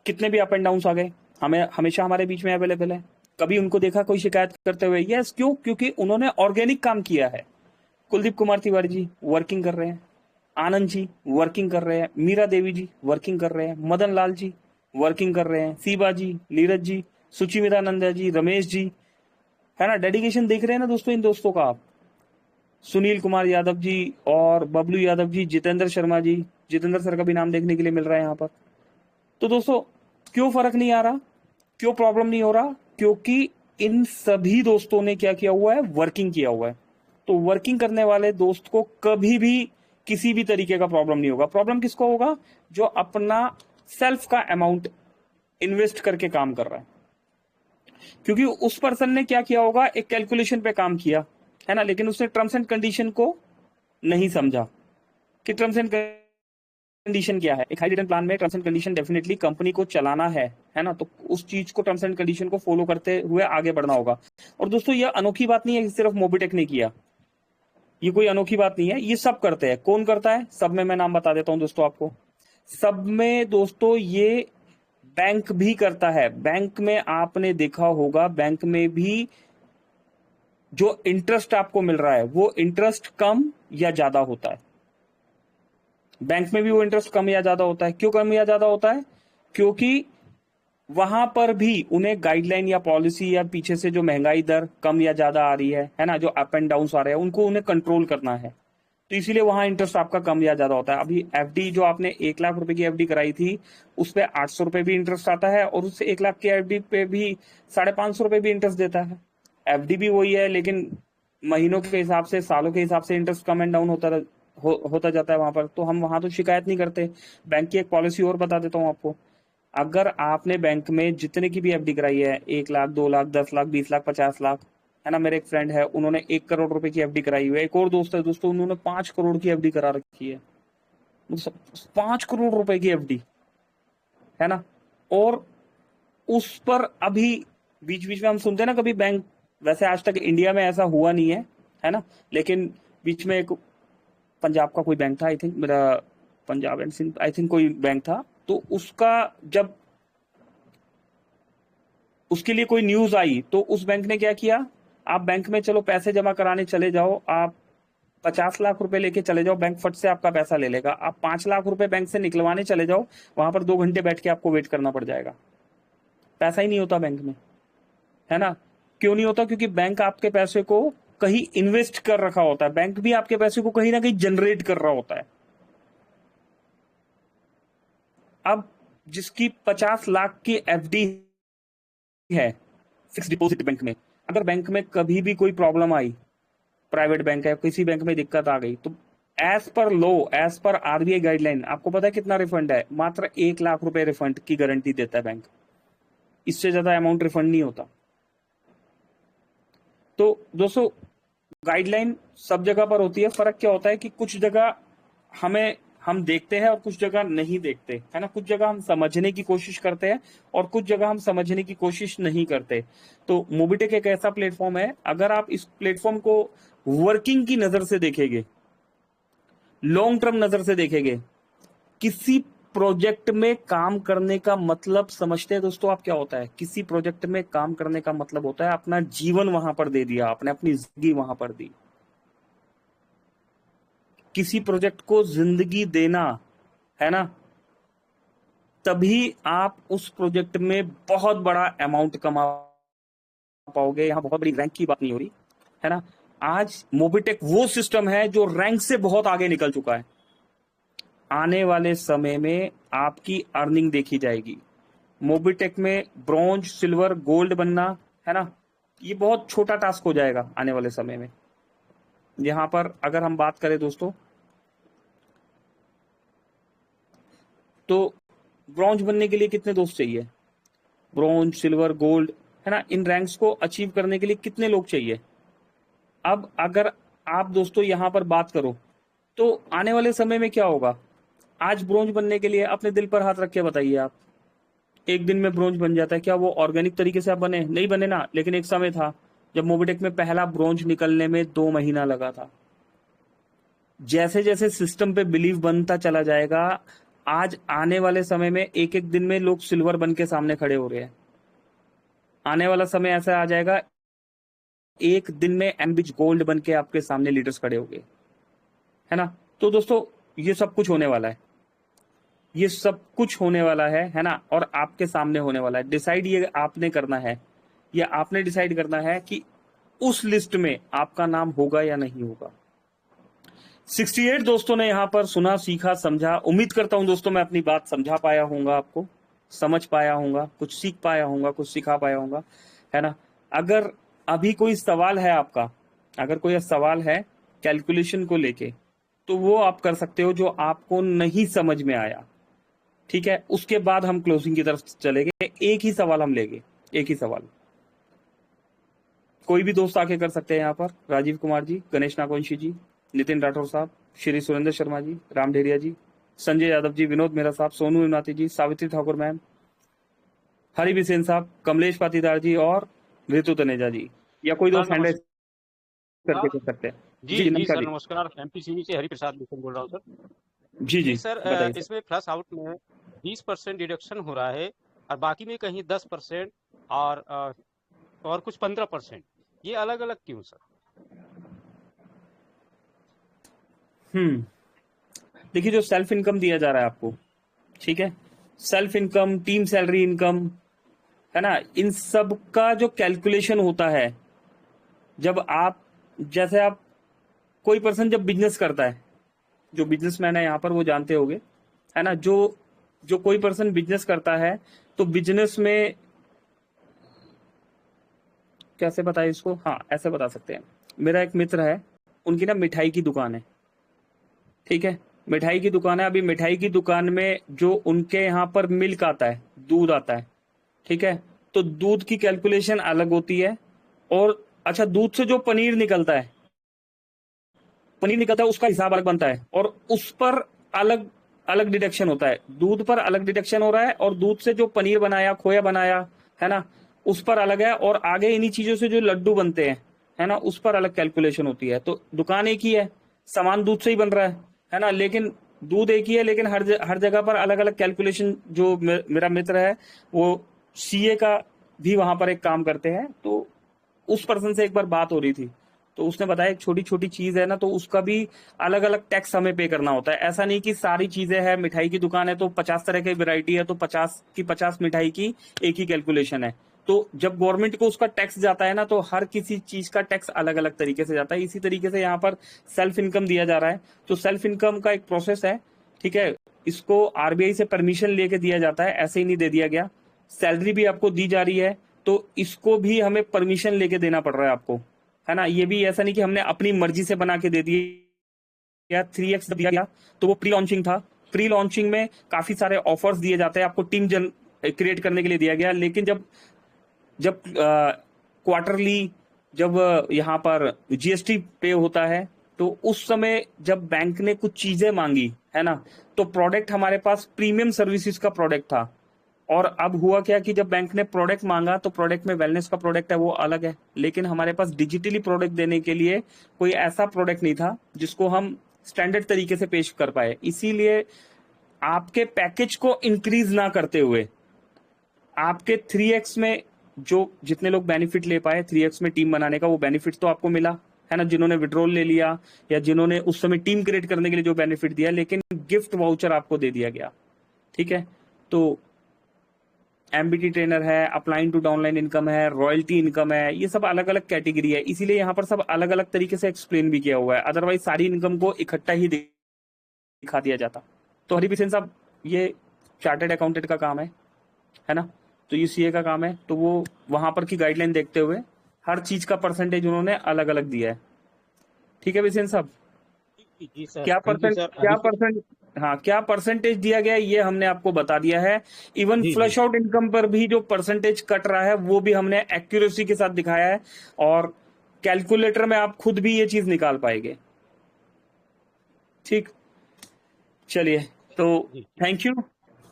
कितने भी अप एंड डाउन आ गए, हमें हमेशा हमारे बीच में अवेलेबल है। कभी उनको देखा कोई शिकायत करते हुए? यस, क्यों? क्योंकि उन्होंने ऑर्गेनिक काम किया है। कुलदीप कुमार तिवारी जी वर्किंग कर रहे हैं, आनंद जी वर्किंग कर रहे हैं, मीरा देवी जी वर्किंग कर रहे हैं, मदन लाल जी वर्किंग कर रहे हैं, सीबा जी, नीरज जी, सुचिमिरानंदा जी, रमेश जी, है ना। डेडिकेशन देख रहे हैं ना दोस्तों इन दोस्तों का आप। सुनील कुमार यादव जी और बबलू यादव जी, जितेंद्र शर्मा जी, जितेंद्र सर का भी नाम देखने के लिए मिल रहा है यहाँ पर। तो दोस्तों क्यों फर्क नहीं आ रहा, क्यों प्रॉब्लम नहीं हो रहा? क्योंकि इन सभी दोस्तों ने क्या किया हुआ है, वर्किंग किया हुआ है। तो वर्किंग करने वाले दोस्त को कभी भी किसी भी तरीके का प्रॉब्लम नहीं होगा। प्रॉब्लम किसको होगा? जो अपना सेल्फ का अमाउंट इन्वेस्ट करके काम कर रहा है, क्योंकि उस पर्सन ने क्या किया होगा, एक कैलकुलेशन पे काम किया है ना, लेकिन उसने टर्म्स एंड कंडीशन को नहीं समझा कि टर्म्स एंड कंडीशन क्या है। एक हाई रिटर्न प्लान में terms and condition definitely company को चलाना है ना, तो उस चीज को, टर्म्स एंड कंडीशन को फॉलो करते हुए आगे बढ़ना होगा। और दोस्तों ये अनोखी बात नहीं है कि सिर्फ मोबिटेक ने किया, ये कोई अनोखी बात नहीं है, ये सब करते हैं। कौन करता है? सब में मैं नाम बता देता हूं दोस्तों आपको। सब में दोस्तों ये बैंक भी करता है। बैंक में आपने देखा होगा, बैंक में भी जो इंटरेस्ट आपको मिल रहा है वो इंटरेस्ट कम या ज्यादा होता है। बैंक में भी वो इंटरेस्ट कम या ज्यादा होता है। क्यों कम या ज्यादा होता है? क्योंकि वहां पर भी उन्हें गाइडलाइन या पॉलिसी या पीछे से जो महंगाई दर कम या ज्यादा आ रही है ना, जो अप एंड डाउन आ रहे हैं, उनको उन्हें कंट्रोल करना है। तो इसीलिए वहां इंटरेस्ट आपका कम या ज्यादा होता है। अभी एफडी जो आपने 1 लाख रुपए की एफडी कराई थी, उस पे 800 रुपए भी इंटरेस्ट आता है, और उससे 1 लाख की एफडी पे भी 550 रुपए भी इंटरेस्ट देता है। एफडी भी वही है, लेकिन महीनों के हिसाब से, सालों के हिसाब से इंटरेस्ट कम एंड डाउन होता जाता है वहां पर। तो हम वहां तो शिकायत नहीं करते। बैंक की एक पॉलिसी और बता देता हूँ आपको। अगर आपने बैंक में जितने की भी एफडी कराई है, 1 लाख, 2 लाख, 10 लाख, 20 लाख, 50 लाख, है ना, मेरे एक फ्रेंड है, उन्होंने 1 करोड़ रुपए की एफडी कराई हुई है। एक और दोस्त है दोस्तों, उन्होंने 5 करोड़ की एफडी करा रखी है। 5 करोड़ रुपए की एफडी, है ना। और उस पर अभी बीच बीच में हम सुनते हैं ना, कभी बैंक, वैसे आज तक इंडिया में ऐसा हुआ नहीं है ना, लेकिन बीच में एक पंजाब का कोई बैंक था, आई थिंक, मेरा Punjab and Sindh, I think कोई बैंक था, तो उसका जब उसके लिए कोई न्यूज आई, तो उस बैंक ने क्या किया, आप बैंक में चलो पैसे जमा कराने चले जाओ, आप 50 लाख रुपए लेके चले जाओ, बैंक फट से आपका पैसा ले लेगा। आप 5 लाख रुपए बैंक से निकलवाने चले जाओ, वहां पर 2 घंटे बैठ के आपको वेट करना पड़ जाएगा। पैसा ही नहीं होता बैंक में, है ना। क्यों नहीं होता? क्योंकि बैंक आपके पैसे को कहीं इन्वेस्ट कर रखा होता है, बैंक भी आपके पैसे को कहीं ना कहीं जनरेट कर रहा होता है। अब जिसकी 50 लाख की एफडी है फिक्स डिपॉजिट बैंक में, अगर बैंक में कभी भी कोई प्रॉब्लम आई, प्राइवेट बैंक है, किसी बैंक में दिक्कत आ गई, तो as per law, as per RBI guideline, आपको पता है कितना रिफंड है? मात्र 1 लाख रुपए रिफंड की गारंटी देता है बैंक। इससे ज्यादा अमाउंट रिफंड नहीं होता। तो दोस्तों, गाइडलाइन सब जगह पर होती है। फर्क क्या होता है कि कुछ जगह हम देखते हैं और कुछ जगह नहीं देखते, है ना। कुछ जगह हम समझने की कोशिश करते हैं और कुछ जगह हम समझने की कोशिश नहीं करते। तो मोबिटेक एक ऐसा प्लेटफॉर्म है, अगर आप इस प्लेटफॉर्म को वर्किंग की नजर से देखेंगे, लॉन्ग टर्म नजर से देखेंगे, किसी प्रोजेक्ट में काम करने का मतलब समझते हैं दोस्तों आप क्या होता है? किसी प्रोजेक्ट में काम करने का मतलब होता है अपना जीवन वहां पर दे दिया, आपने अपनी जिंदगी वहां पर दी। किसी प्रोजेक्ट को जिंदगी देना, है ना, तभी आप उस प्रोजेक्ट में बहुत बड़ा अमाउंट कमा पाओगे। यहां बहुत बड़ी रैंक की बात नहीं हो रही, है ना। आज मोबिटेक वो सिस्टम है जो रैंक से बहुत आगे निकल चुका है। आने वाले समय में आपकी अर्निंग देखी जाएगी। मोबिटेक में ब्रॉन्ज, सिल्वर, गोल्ड बनना, है ना, ये बहुत छोटा टास्क हो जाएगा आने वाले समय में। यहां पर अगर हम बात करें दोस्तों, तो ब्रॉन्ज बनने के लिए कितने दोस्त चाहिए? ब्रॉन्ज, सिल्वर, गोल्ड, है ना, इन रैंक्स को अचीव करने के लिए कितने लोग चाहिए? अब अगर आप दोस्तों यहां पर बात करो, तो आने वाले समय में क्या होगा? आज ब्रॉन्ज बनने के लिए अपने दिल पर हाथ रख के बताइए, आप एक दिन में ब्रॉन्ज बन जाता है क्या? वो ऑर्गेनिक तरीके से आप बने? नहीं बने ना। लेकिन एक समय था जब मोबिटेक में पहला ब्रॉन्ज निकलने में 2 महीना लगा था। जैसे जैसे सिस्टम पे बिलीव बनता चला जाएगा, आज आने वाले समय में एक एक दिन में लोग सिल्वर बन के सामने खड़े हो रहे हैं। आने वाला समय ऐसा आ जाएगा, एक दिन में एमबिच गोल्ड बन के आपके सामने लीडर्स खड़े हो गए, है ना। तो दोस्तों, ये सब कुछ होने वाला है, ये सब कुछ होने वाला है ना, और आपके सामने होने वाला है। डिसाइड ये आपने करना है, ये आपने डिसाइड करना है कि उस लिस्ट में आपका नाम होगा या नहीं होगा। 68 दोस्तों ने यहां पर सुना, सीखा, समझा। उम्मीद करता हूं दोस्तों मैं अपनी बात समझा पाया हूंगा, आपको समझ पाया हूंगा, कुछ सीख पाया हूंगा, कुछ सिखा पाया हूंगा, है ना। अगर अभी कोई सवाल है आपका, अगर कोई सवाल है कैलकुलेशन को लेके, तो वो आप कर सकते हो जो आपको नहीं समझ में आया, ठीक है। उसके बाद हम क्लोजिंग की तरफ चलेंगे। एक ही सवाल हम लेंगे, एक ही सवाल। कोई भी दोस्त आके कर सकते हैं यहाँ पर। राजीव कुमार जी, गणेश नागवंशी जी, नितिन राठौर साहब, श्री सुरेंद्र शर्मा जी, राम ढेरिया जी, संजय यादव जी, विनोद मेहरा साहब, सोनू इमनाती जी, सावित्री ठाकुर मैम, हरि बिसेन साहब, कमलेश पाटीदार जी और ऋतु तनेजा जी, या कोई दोस्त हैंड राइज करके कर सकते हैं। जी सर, नमस्कार। एमपीसीबी से हरिप्रसाद बिशन बोल रहा हूँ सर। जी सर, बताइए। इसमें फ्लश आउट में 20% डिडक्शन हो रहा है और बाकी में कहीं 10% और कुछ 15%, ये अलग अलग क्यों सर? देखिए, जो सेल्फ इनकम दिया जा रहा है आपको, ठीक है, self income, team salary income, है ना, इन सब का जो कैलकुलेशन होता है, जब आप जैसे आप कोई पर्सन जब बिजनेस करता है, जो बिजनेसमैन है यहाँ पर वो जानते होंगे, है ना, जो कोई पर्सन बिजनेस करता है तो बिजनेस में कैसे बताए इसको, हाँ ऐसे बता सकते हैं। मेरा एक मित्र है, उनकी ना मिठाई की दुकान है, ठीक है, मिठाई की दुकान है। अभी मिठाई की दुकान में जो उनके यहाँ पर मिल्क आता है, दूध आता है, ठीक है, तो दूध की कैलकुलेशन अलग होती है। और अच्छा, दूध से जो पनीर निकलता है उसका हिसाब अलग बनता है, और उस पर अलग अलग डिडक्शन होता है। दूध पर अलग डिडक्शन हो रहा है, और दूध से जो पनीर बनाया, खोया बनाया, है ना, उस पर अलग है। और आगे इन्हीं चीजों से जो लड्डू बनते हैं, है ना, उस पर अलग कैलकुलेशन होती है। तो दुकान एक ही है, सामान दूध से ही बन रहा है ना, लेकिन दूध एक ही है, लेकिन हर जगह पर अलग अलग कैलकुलेशन। जो मेरा मित्र है वो सीए का भी वहां पर एक काम करते हैं, तो उस पर्सन से एक बार बात हो रही थी, तो उसने बताया एक छोटी छोटी चीज है ना, तो उसका भी अलग अलग टैक्स हमें पे करना होता है। ऐसा नहीं कि सारी चीजें हैं, मिठाई की दुकान है तो 50 तरह की वैरायटी है, तो 50 की 50 मिठाई की एक ही कैलकुलेशन है। तो जब गवर्नमेंट को उसका टैक्स जाता है ना, तो हर किसी चीज का टैक्स अलग अलग तरीके से जाता है। इसी तरीके से यहाँ पर सेल्फ इनकम दिया जा रहा है। तो सेल्फ इनकम का एक प्रोसेस है, ठीक है, इसको आरबीआई से परमिशन लेके दिया जाता है, ऐसे ही नहीं दे दिया गया। सैलरी भी आपको दी जा रही है, तो इसको भी हमें परमिशन लेके देना पड़ रहा है आपको, है ना। ये भी ऐसा नहीं कि हमने अपनी मर्जी से बना के दे दिया। 3x दिया गया तो वो प्री लॉन्चिंग था। प्री लॉन्चिंग में काफी सारे ऑफर्स दिए जाते हैं, आपको टीम क्रिएट करने के लिए दिया गया। लेकिन जब क्वार्टरली जब यहाँ पर जीएसटी पे होता है, तो उस समय जब बैंक ने कुछ चीजें मांगी, है ना, तो प्रोडक्ट हमारे पास प्रीमियम सर्विसेज का प्रोडक्ट था। और अब हुआ क्या कि जब बैंक ने प्रोडक्ट मांगा, तो प्रोडक्ट में वेलनेस का प्रोडक्ट है वो अलग है, लेकिन हमारे पास डिजिटली प्रोडक्ट देने के लिए कोई ऐसा प्रोडक्ट नहीं था जिसको हम स्टैंडर्ड तरीके से पेश कर पाए। इसीलिए आपके पैकेज को इंक्रीज ना करते हुए आपके 3x में जो जितने लोग बेनिफिट ले पाए, 3x में टीम बनाने का वो बेनिफिट तो आपको मिला, है ना, जिन्होंने विड्रॉल ले लिया या जिन्होंने उस समय टीम क्रिएट करने के लिए जो बेनिफिट दिया, लेकिन गिफ्ट वाउचर आपको दे दिया गया, ठीक है। तो एमबीटी ट्रेनर है, अपलाइन टू डाउनलाइन इनकम है, रॉयल्टी इनकम है, ये सब अलग अलग कैटेगरी है, इसीलिए यहाँ पर सब अलग अलग तरीके से एक्सप्लेन भी किया हुआ है। अदरवाइज सारी इनकम को इकट्ठा ही दिखा दिया जाता। तो हरिभूषण साहब, ये चार्टर्ड अकाउंटेंट का काम है ना, तो ये सीए का काम है। तो वो वहां पर की गाइडलाइन देखते हुए हर चीज का परसेंटेज उन्होंने अलग अलग दिया है, ठीक है विसेन साहब। जी सर, क्या थैंक यू सर। क्या परसेंटेज दिया गया है ये हमने आपको बता दिया है। इवन जी, फ्लश आउट इनकम पर भी जो परसेंटेज कट रहा है वो भी हमने एक्यूरेसी के साथ दिखाया है, और कैलकुलेटर में आप खुद भी ये चीज निकाल पाएंगे, ठीक। चलिए, तो जी, थैंक यू। आइए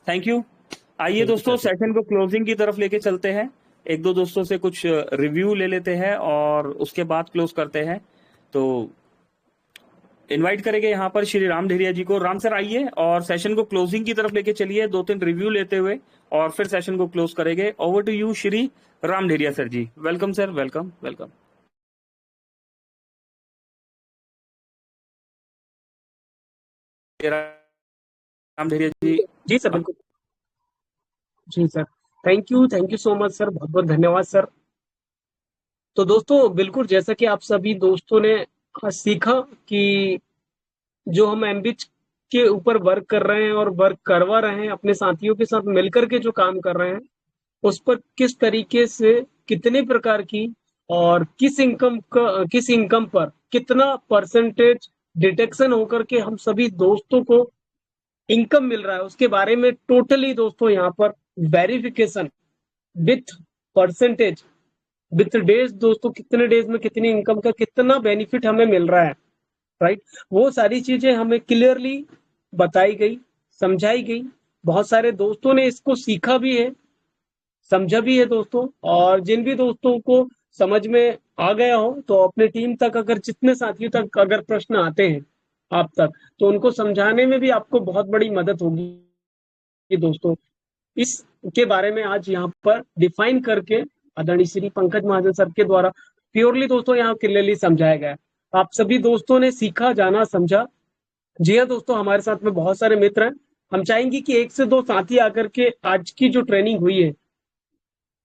थैंक यू दोस्तों, सर। सेशन को क्लोजिंग की तरफ लेके चलते हैं। एक दो दोस्तों से कुछ रिव्यू ले लेते हैं और उसके बाद क्लोज करते हैं। तो इनवाइट करेंगे यहाँ पर श्री राम ढेरिया जी को। राम सर आइए और सेशन को क्लोजिंग की तरफ लेके चलिए, 2-3 रिव्यू लेते हुए, और फिर सेशन को क्लोज करेंगे। Over to you Shri Ram Dheria sir ji. Welcome sir, welcome. Ram Dheria ji sir, बिल्कुल। जी sir, thank you so much sir, बहुत बहुत धन्यवाद सर। तो दोस्तों, बिल्कुल जैसा कि आप सभी दोस्तों ने सीखा कि जो हम एमबीच के ऊपर वर्क कर रहे हैं और वर्क करवा रहे हैं, अपने साथियों के साथ मिलकर के जो काम कर रहे हैं, उस पर किस तरीके से, कितने प्रकार की, और किस इनकम पर कितना परसेंटेज डिडक्शन होकर के हम सभी दोस्तों को इनकम मिल रहा है, उसके बारे में टोटली दोस्तों यहाँ पर verification with percentage, with days, दोस्तों कितने डेज में कितनी इनकम का कितना बेनिफिट हमें मिल रहा है, राइट, वो सारी चीजें हमें क्लियरली बताई गई, समझाई गई। बहुत सारे दोस्तों ने इसको सीखा भी है, समझा भी है दोस्तों। और जिन भी दोस्तों को समझ में आ गया हो, तो अपने टीम तक, अगर जितने साथियों तक अगर प्रश्न आते हैं आप तक, तो उनको समझाने में भी आपको बहुत बड़ी मदद होगी दोस्तों। इसके बारे में आज यहाँ पर डिफाइन करके आदरणीय श्री पंकज महाजन सर के द्वारा प्योरली दोस्तों यहाँ क्लियरली समझाया गया। आप सभी दोस्तों ने सीखा, जाना, समझा। जी हाँ दोस्तों, हमारे साथ में बहुत सारे मित्र हैं हम चाहेंगे कि 1 से 2 साथी आकर के आज की जो ट्रेनिंग हुई है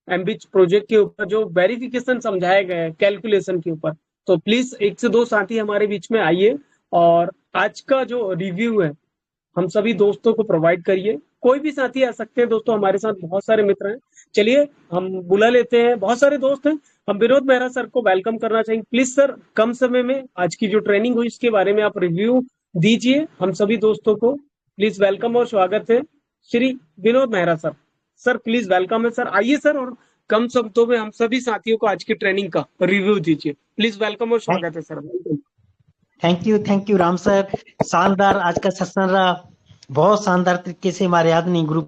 एमबीच प्रोजेक्ट के ऊपर जो वेरिफिकेशन समझाया गया है कैलकुलेशन के ऊपर, तो प्लीज 1 से 2 साथी हमारे बीच में आइए और आज का जो रिव्यू है हम सभी दोस्तों को प्रोवाइड करिए। कोई भी साथी आ सकते हैं दोस्तों, हमारे साथ बहुत सारे मित्र हैं। चलिए हम बुला लेते हैं, बहुत सारे दोस्त हैं। हम विनोद मेहरा सर को वेलकम करना चाहेंगे। प्लीज सर कम समय में आज की जो ट्रेनिंग हुई इसके बारे में आप रिव्यू दीजिए हम सभी दोस्तों को। प्लीज वेलकम और स्वागत है Shri Vinod Mehra sir. Sir please welcome है सर, आइए सर और कम शब्दों में हम सभी साथियों को आज की ट्रेनिंग का रिव्यू दीजिए। प्लीज वेलकम और स्वागत है sir. Thank you Ram sir. शानदार आज का सेशन रहा, बहुत शानदार तरीके से हमारे आदरणीय गुरु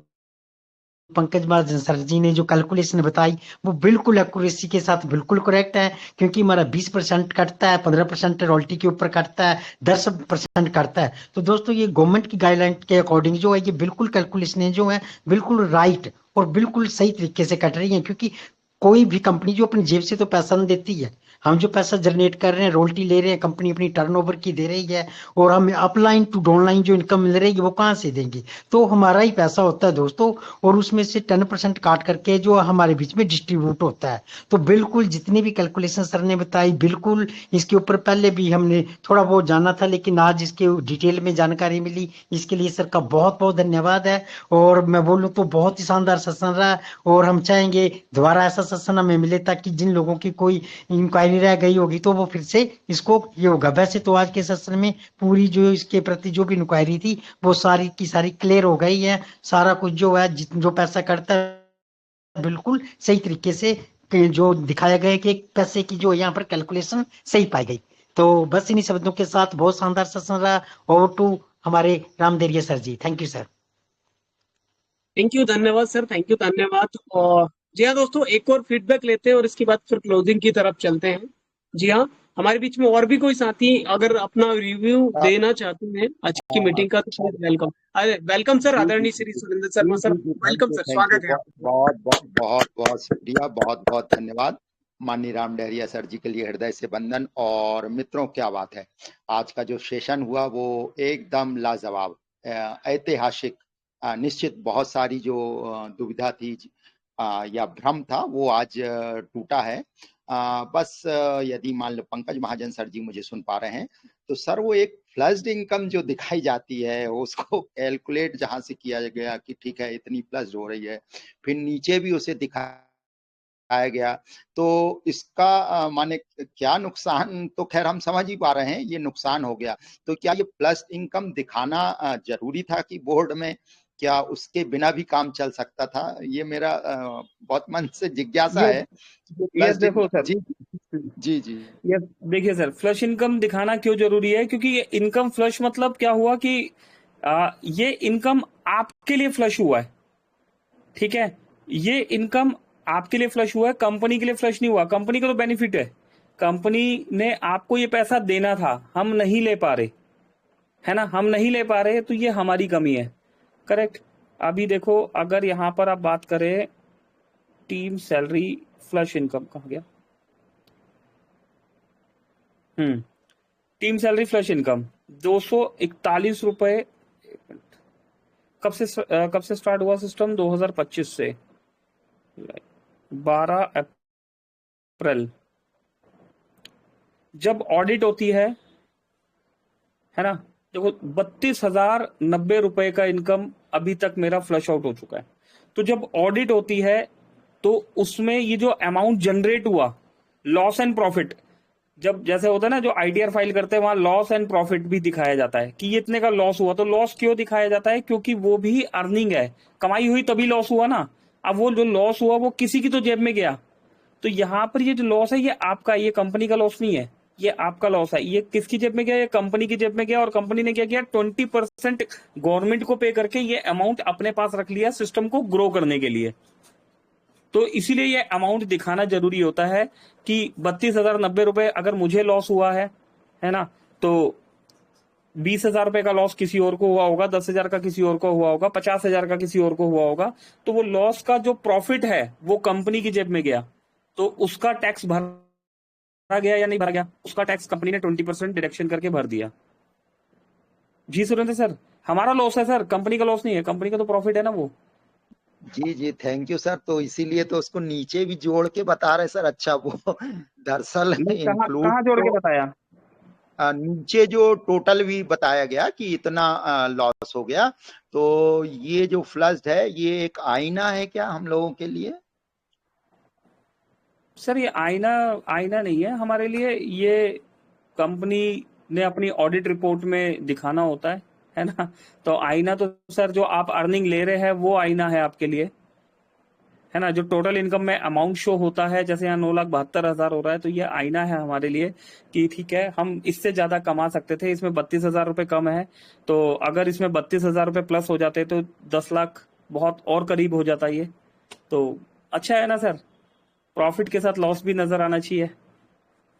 पंकज महाजन सर जी ने जो कैलकुलेशन बताई वो बिल्कुल एक्यूरेसी के साथ बिल्कुल करेक्ट है, क्योंकि हमारा 20% कटता है, 15% रॉयल्टी के ऊपर कटता है, 10% कटता है। तो दोस्तों ये गवर्नमेंट की गाइडलाइन के अकॉर्डिंग जो है ये बिल्कुल कैलकुलेशन जो है बिल्कुल राइट और बिल्कुल सही तरीके से कट रही है, क्योंकि कोई भी कंपनी जो अपनी जेब से तो पैसा नहीं देती है। हम जो पैसा जनरेट कर रहे हैं, रॉयल्टी ले रहे हैं, कंपनी अपनी टर्नओवर की दे रही है, और हम अपलाइन टू डाउनलाइन जो इनकम मिल रही है वो कहाँ से देंगे? तो हमारा ही पैसा होता है दोस्तों, और उसमें से 10% काट करके जो हमारे बीच में डिस्ट्रीब्यूट होता है। तो बिल्कुल जितनी भी कैलकुलेशन सर ने बताई बिल्कुल इसके ऊपर पहले भी हमने थोड़ा बहुत जाना था, लेकिन आज इसके डिटेल में जानकारी मिली, इसके लिए सर का बहुत बहुत धन्यवाद है। और मैं बोलूँ तो बहुत ही शानदार सेशन रहा, और हम चाहेंगे दोबारा ऐसा सेशन हमें मिले ताकि जिन लोगों की कोई इंक्वायरी रह गई होगी तो वो फिर से इसको ये होगा। वैसे तो आज के सेशन में पूरी जो इसके प्रति जो भी इंक्वायरी थी वो सारी की सारी क्लियर हो गई है। सारा कुछ जो है जो पैसा कटता है बिल्कुल सही तरीके से जो दिखाया गया कि पैसे की जो यहाँ पर कैलकुलेशन सही पाई गई। तो बस इन्हीं शब्दों के साथ बहुत शानदार सेशन रहा। ओवर टू हमारे Ram Deriya sir ji. Thank you sir. Thank you, धन्यवाद सर, थैंक यू, धन्यवाद। और जी हाँ दोस्तों, एक और फीडबैक लेते हैं और इसके बाद फिर क्लोजिंग की तरफ चलते हैं। जी हाँ, हमारे बीच में और भी कोई साथी अगर अपना रिव्यू देना चाहते हैं आज की मीटिंग का तो प्लीज वेलकम। अरे वेलकम सर, आदरणीय Shri Surendra Sharma sir, welcome sir, स्वागत है। बहुत बहुत बहुत बहुत शुक्रिया, बहुत बहुत धन्यवाद माननीय राम डहरिया सर जी के लिए हृदय से वंदन। और मित्रों क्या बात है, आज का जो सेशन हुआ वो एकदम लाजवाब, ऐतिहासिक। निश्चित बहुत सारी जो दुविधा थी या भ्रम था वो आज टूटा है। बस यदि मान लो पंकज महाजन सर जी मुझे सुन पा रहे हैं तो सर वो एक फ्लश्ड इनकम जो दिखाई जाती है उसको कैलकुलेट जहां से किया गया कि ठीक है इतनी फ्लश्ड हो रही है, फिर नीचे भी उसे दिखाया गया, तो इसका माने क्या नुकसान, तो खैर हम समझ ही पा रहे हैं ये नुकसान हो गया। तो क्या ये फ्लश्ड इनकम दिखाना जरूरी था कि बोर्ड में, क्या उसके बिना भी काम चल सकता था? ये मेरा बहुत मन से जिज्ञासा है। ये देखो सर, जी जी जी ये देखिए सर, फ्लश इनकम दिखाना क्यों जरूरी है? क्योंकि ये इनकम फ्लश मतलब क्या हुआ कि ये इनकम आपके लिए फ्लश हुआ है, ठीक है? ये इनकम आपके लिए फ्लश हुआ है, कंपनी के लिए फ्लश नहीं हुआ। कंपनी का तो बेनिफिट है, कंपनी ने आपको ये पैसा देना था, हम नहीं ले पा रहे, है ना, हम नहीं ले पा रहे, तो ये हमारी कमी है, करेक्ट। अभी देखो अगर यहां पर आप बात करें टीम सैलरी फ्लश इनकम, कहां गया? टीम सैलरी फ्लश इनकम 241 रुपए। कब से स्टार्ट हुआ सिस्टम? 2025 से 12 अप्रैल जब ऑडिट होती है ना, देखो 32,090 रुपए का इनकम अभी तक मेरा फ्लश आउट हो चुका है। तो जब ऑडिट होती है तो उसमें ये जो अमाउंट जनरेट हुआ, लॉस एंड प्रॉफिट, जब जैसे होता है ना जो आईटीआर फाइल करते हैं वहां लॉस एंड प्रॉफिट भी दिखाया जाता है कि ये इतने का लॉस हुआ। तो लॉस क्यों दिखाया जाता है? क्योंकि वो भी अर्निंग है, कमाई हुई तभी लॉस हुआ ना। अब वो जो लॉस हुआ वो किसी की तो जेब में गया। तो यहाँ पर ये जो लॉस है ये आपका, ये कंपनी का लॉस नहीं है, ये आपका लॉस है। ये किसकी जेब में गया? ये कंपनी की जेब में गया। और कंपनी ने क्या किया? 20% गवर्नमेंट को पे करके ये अमाउंट अपने पास रख लिया सिस्टम को ग्रो करने के लिए। तो इसीलिए ये अमाउंट दिखाना जरूरी होता है कि 32,090 रुपए अगर मुझे लॉस हुआ है ना, तो 20,000 रुपए का लॉस किसी और को हुआ होगा, 10,000 का किसी और को हुआ होगा, 50,000 का किसी और को हुआ होगा। तो वो लॉस का जो प्रॉफिट है वो कंपनी की जेब में गया, तो उसका टैक्स भरा गया या नहीं भरा गया? उसका टैक्स कंपनी ने 20% डिडक्शन करके भर दिया। जी सुरेंद्र सर, हमारा लॉस है सर, कंपनी का लॉस नहीं है, कंपनी का तो प्रॉफिट है ना वो। जी जी, थैंक यू सर। तो इसीलिए तो उसको नीचे भी जोड़ के बता रहे सर। अच्छा, वो दरअसल नहीं, कहाँ इंक्लूड कहाँ जोड़ के तो बताया? नीचे जो टोटल भी बताया गया कि इतना लॉस हो गया, तो ये जो फ्लश्ड है ये एक आईना है क्या हम लोगों के लिए? सर ये आईना आईना नहीं है हमारे लिए, ये कंपनी ने अपनी ऑडिट रिपोर्ट में दिखाना होता है ना। तो आईना तो सर जो आप अर्निंग ले रहे हैं वो आईना है आपके लिए, है ना। जो टोटल इनकम में अमाउंट शो होता है, जैसे यहाँ 9,72,000 हो रहा है, तो ये आईना है हमारे लिए कि ठीक है हम इससे ज्यादा कमा सकते थे, इसमें 32,000 रुपए कम है, तो अगर इसमें 32,000 रुपए प्लस हो जाते तो 10 लाख बहुत और करीब हो जाता ये। तो अच्छा है ना सर, प्रॉफिट के साथ लॉस भी नजर आना चाहिए।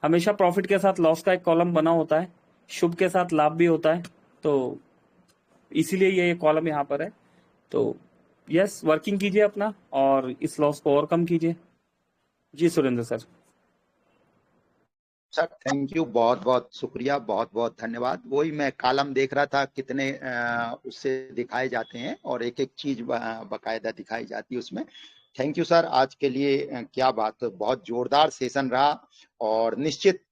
हमेशा प्रॉफिट के साथ लॉस का एक कॉलम बना होता है, शुभ के साथ लाभ भी होता है, तो इसीलिए ये कॉलम यहाँ पर है। तो यस, वर्किंग कीजिए अपना और इस लॉस को और कम कीजिए। जी Surendra sir. Sir thank you, बहुत बहुत शुक्रिया, बहुत बहुत धन्यवाद। वही मैं कॉलम देख रहा था कितने उससे दिखाए जाते हैं और एक एक चीज बकायदा दिखाई जाती है उसमें। Thank you sir. आज के लिए क्या बात, बहुत जोरदार सेशन रहा और निश्चित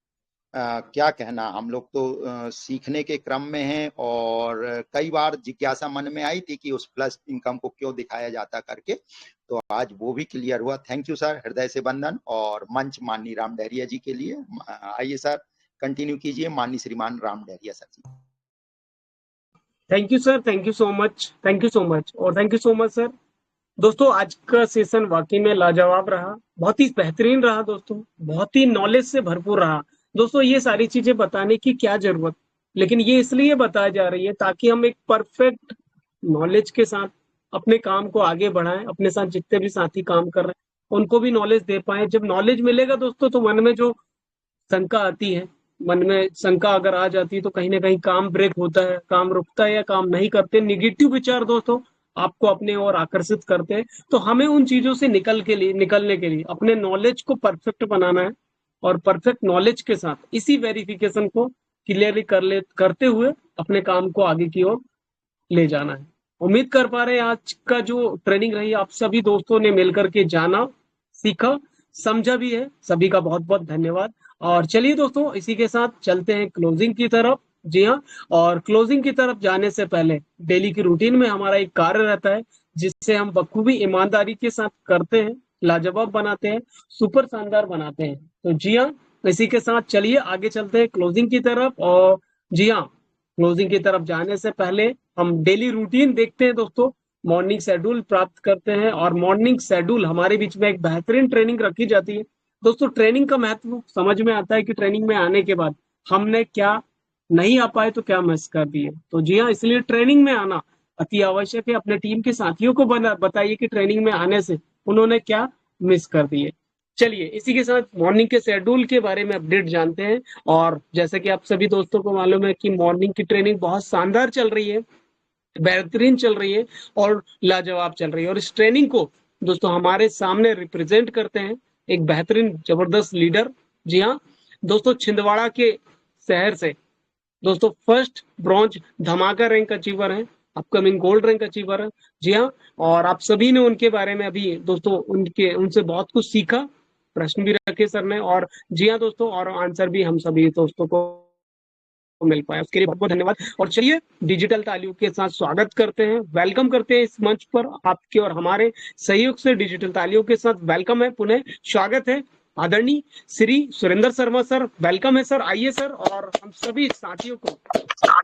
क्या कहना, हम लोग तो सीखने के क्रम में हैं और कई बार जिज्ञासा मन में आई थी कि उस प्लस इनकम को क्यों दिखाया जाता करके, तो आज वो भी क्लियर हुआ। थैंक यू सर, हृदय से वंदन। और मंच माननीय राम डहरिया जी के लिए। आइए सर, कंटिन्यू कीजिए माननीय श्रीमान Ram Dahariya sir ji. Thank you sir, thank you so much, thank you so much और thank you so much sir. दोस्तों आज का सेशन वाकई में लाजवाब रहा, बहुत ही बेहतरीन रहा दोस्तों, बहुत ही नॉलेज से भरपूर रहा। दोस्तों ये सारी चीजें बताने की क्या जरूरत, लेकिन ये इसलिए बताया जा रही है ताकि हम एक परफेक्ट नॉलेज के साथ अपने काम को आगे बढ़ाएं, अपने साथ जितने भी साथी काम कर रहे हैं उनको भी नॉलेज दे पाए। जब नॉलेज मिलेगा दोस्तों तो मन में जो शंका आती है, मन में शंका अगर आ जाती है तो कहीं ना कहीं काम ब्रेक होता है, काम रुकता है या काम नहीं करते। निगेटिव विचार दोस्तों आपको अपने ओर आकर्षित करते हैं। तो हमें उन चीजों से निकलने के लिए अपने नॉलेज को परफेक्ट बनाना है और परफेक्ट नॉलेज के साथ इसी वेरिफिकेशन को क्लियरली करते हुए अपने काम को आगे की ओर ले जाना है। उम्मीद कर पा रहे हैं आज का जो ट्रेनिंग रही आप सभी दोस्तों ने मिलकर के जाना, सीखा, समझा भी है। सभी का बहुत बहुत धन्यवाद। और चलिए दोस्तों इसी के साथ चलते हैं क्लोजिंग की तरफ। जी हाँ, और क्लोजिंग की तरफ जाने से पहले डेली की रूटीन में हमारा एक कार्य रहता है जिससे हम बखूबी ईमानदारी के साथ करते हैं, लाजवाब बनाते हैं, सुपर शानदार बनाते हैं। तो जी हाँ, इसी के साथ चलिए आगे चलते हैं क्लोजिंग की तरफ। और जी हाँ, क्लोजिंग की तरफ जाने से पहले हम डेली रूटीन देखते हैं दोस्तों, मॉर्निंग शेड्यूल प्राप्त करते हैं और मॉर्निंग शेड्यूल हमारे बीच में एक बेहतरीन ट्रेनिंग रखी जाती है। दोस्तों ट्रेनिंग का महत्व समझ में आता है कि ट्रेनिंग में आने के बाद हमने क्या नहीं आ पाए तो क्या मिस कर दिए। तो जी हाँ, इसलिए ट्रेनिंग में आना अति आवश्यक है। अपने टीम के साथियों को बताइए कि ट्रेनिंग में आने से उन्होंने क्या मिस कर दिए। चलिए इसी के साथ मॉर्निंग के शेड्यूल के बारे में अपडेट जानते हैं। और जैसे कि आप सभी दोस्तों को मालूम है कि मॉर्निंग की ट्रेनिंग बहुत शानदार चल रही है, बेहतरीन चल रही है और लाजवाब चल रही है। और इस ट्रेनिंग को दोस्तों हमारे सामने रिप्रेजेंट करते हैं एक बेहतरीन जबरदस्त लीडर। जी हाँ दोस्तों, छिंदवाड़ा के शहर से दोस्तों फर्स्ट ब्रॉन्ज धमाका रैंक अचीवर है, अपकमिंग गोल्ड रैंक अचीवर है। जी हाँ, और आप सभी ने उनके बारे में अभी दोस्तों उनसे बहुत कुछ सीखा, प्रश्न भी रखे सर ने। और जी हाँ दोस्तों, और आंसर भी हम सभी दोस्तों को मिल पाया, उसके लिए बहुत बहुत धन्यवाद। और चलिए डिजिटल तालियों के साथ स्वागत करते हैं, वेलकम करते हैं इस मंच पर आपके और हमारे सहयोग से डिजिटल तालियों के साथ वेलकम है, पुनः स्वागत है आदरणीय श्री सुरेंद्र शर्मा सर। वेलकम है सर, आइए सर और हम सभी साथियों को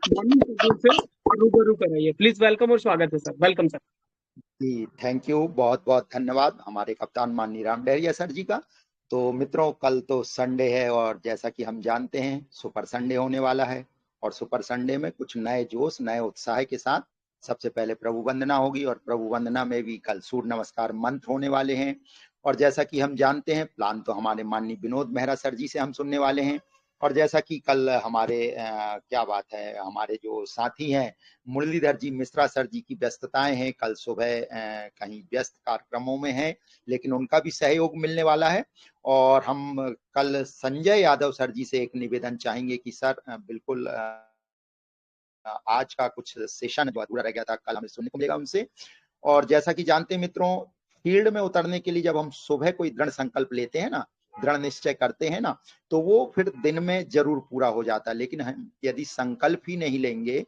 मॉर्निंग शेड्यूल से रूबरू कराइए। प्लीज वेलकम और स्वागत है sir, welcome sir. Ji thank you, बहुत बहुत धन्यवाद हमारे कप्तान माननीय राम डहरिया सर जी का। तो मित्रों कल तो संडे है और जैसा कि हम जानते हैं सुपर संडे होने वाला है और सुपर संडे में कुछ नए जोश नए उत्साह के साथ सबसे पहले प्रभु वंदना होगी और प्रभु वंदना में भी कल सूर्य नमस्कार मंत्र होने वाले हैं। और जैसा कि हम जानते हैं प्लान तो हमारे माननीय विनोद मेहरा सर जी से हम सुनने वाले हैं। और जैसा कि कल हमारे क्या बात है, हमारे जो साथी हैं मुरलीधर जी मिश्रा सर जी की व्यस्तताएं हैं, कल सुबह कहीं व्यस्त कार्यक्रमों में हैं, लेकिन उनका भी सहयोग मिलने वाला है। और हम कल संजय यादव सर जी से एक निवेदन चाहेंगे कि सर बिल्कुल आज का कुछ सेशन जो अधूरा रह गया था, कल हमें सुनने को मिलेगा उनसे। और जैसा कि जानते हैं मित्रों, फील्ड में उतरने के लिए जब हम सुबह कोई दृढ़ संकल्प लेते हैं ना, दृढ़ निश्चय करते हैं ना, तो वो फिर दिन में जरूर पूरा हो जाता है। लेकिन हम यदि संकल्प ही नहीं लेंगे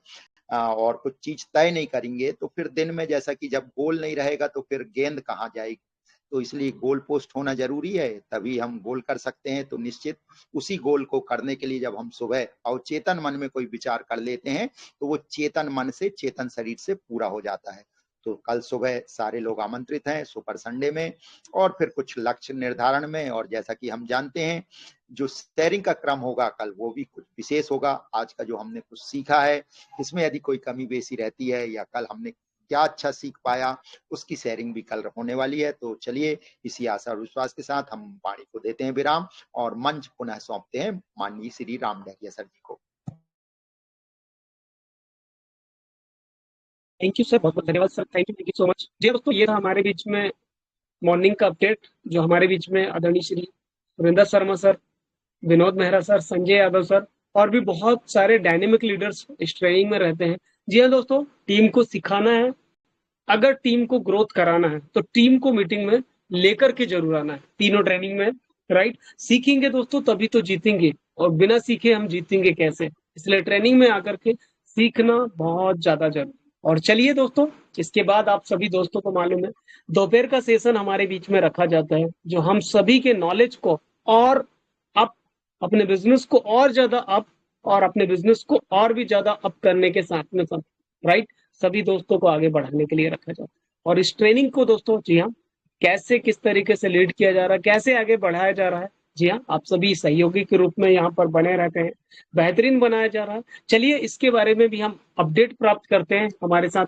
और कुछ चीज तय नहीं करेंगे, तो फिर दिन में जैसा कि जब गोल नहीं रहेगा तो फिर गेंद कहाँ जाएगी। तो इसलिए गोल पोस्ट होना जरूरी है, तभी हम गोल कर सकते हैं। तो निश्चित उसी गोल को करने के लिए जब हम सुबह अवचेतन मन में कोई विचार कर लेते हैं, तो वो चेतन मन से चेतन शरीर से पूरा हो जाता है। तो कल सुबह सारे लोग आमंत्रित हैं सुपर संडे में, और फिर कुछ लक्ष्य निर्धारण में। और जैसा कि हम जानते हैं, जो शेयरिंग का क्रम होगा कल, वो भी कुछ विशेष होगा। आज का जो हमने कुछ सीखा है, इसमें यदि कोई कमी बेसी रहती है या कल हमने क्या अच्छा सीख पाया, उसकी शेयरिंग भी कल होने वाली है। तो चलिए, इसी आशा और विश्वास के साथ हम वाणी को देते हैं विराम और मंच पुनः सौंपते हैं माननीय श्री राम डहरिया सर जी को। थैंक यू सर, बहुत बहुत धन्यवाद sir, thank you so much. जी दोस्तों, ये था हमारे बीच में मॉर्निंग का अपडेट, जो हमारे बीच में आदरणीय Shri Surendra Sharma sir, Vinod Mehra sir, Sanjay Yadav sir और भी बहुत सारे डायनेमिक लीडर्स इस ट्रेनिंग में रहते हैं। जी हाँ दोस्तों, टीम को सिखाना है, अगर टीम को ग्रोथ कराना है तो टीम को मीटिंग में लेकर के जरूर आना है, तीनों ट्रेनिंग में, राइट। सीखेंगे दोस्तों तभी तो जीतेंगे, और बिना सीखे हम जीतेंगे कैसे। इसलिए ट्रेनिंग में आकर के सीखना बहुत ज्यादा जरूरी। और चलिए दोस्तों, इसके बाद आप सभी दोस्तों को मालूम है, दोपहर का सेशन हमारे बीच में रखा जाता है, जो हम सभी के नॉलेज को और अप, अपने बिजनेस को और ज्यादा अप, और अपने बिजनेस को और भी ज्यादा अप करने के साथ में साथ, राइट, सभी दोस्तों को आगे बढ़ाने के लिए रखा जाता है। और इस ट्रेनिंग को दोस्तों, जी हाँ, कैसे किस तरीके से लीड किया जा रहा है, कैसे आगे बढ़ाया जा रहा है, जी हाँ, आप सभी सहयोगी के रूप में यहाँ पर बने रहते हैं, बेहतरीन बनाया जा रहा है। चलिए, इसके बारे में भी हम अपडेट प्राप्त करते हैं हमारे साथ।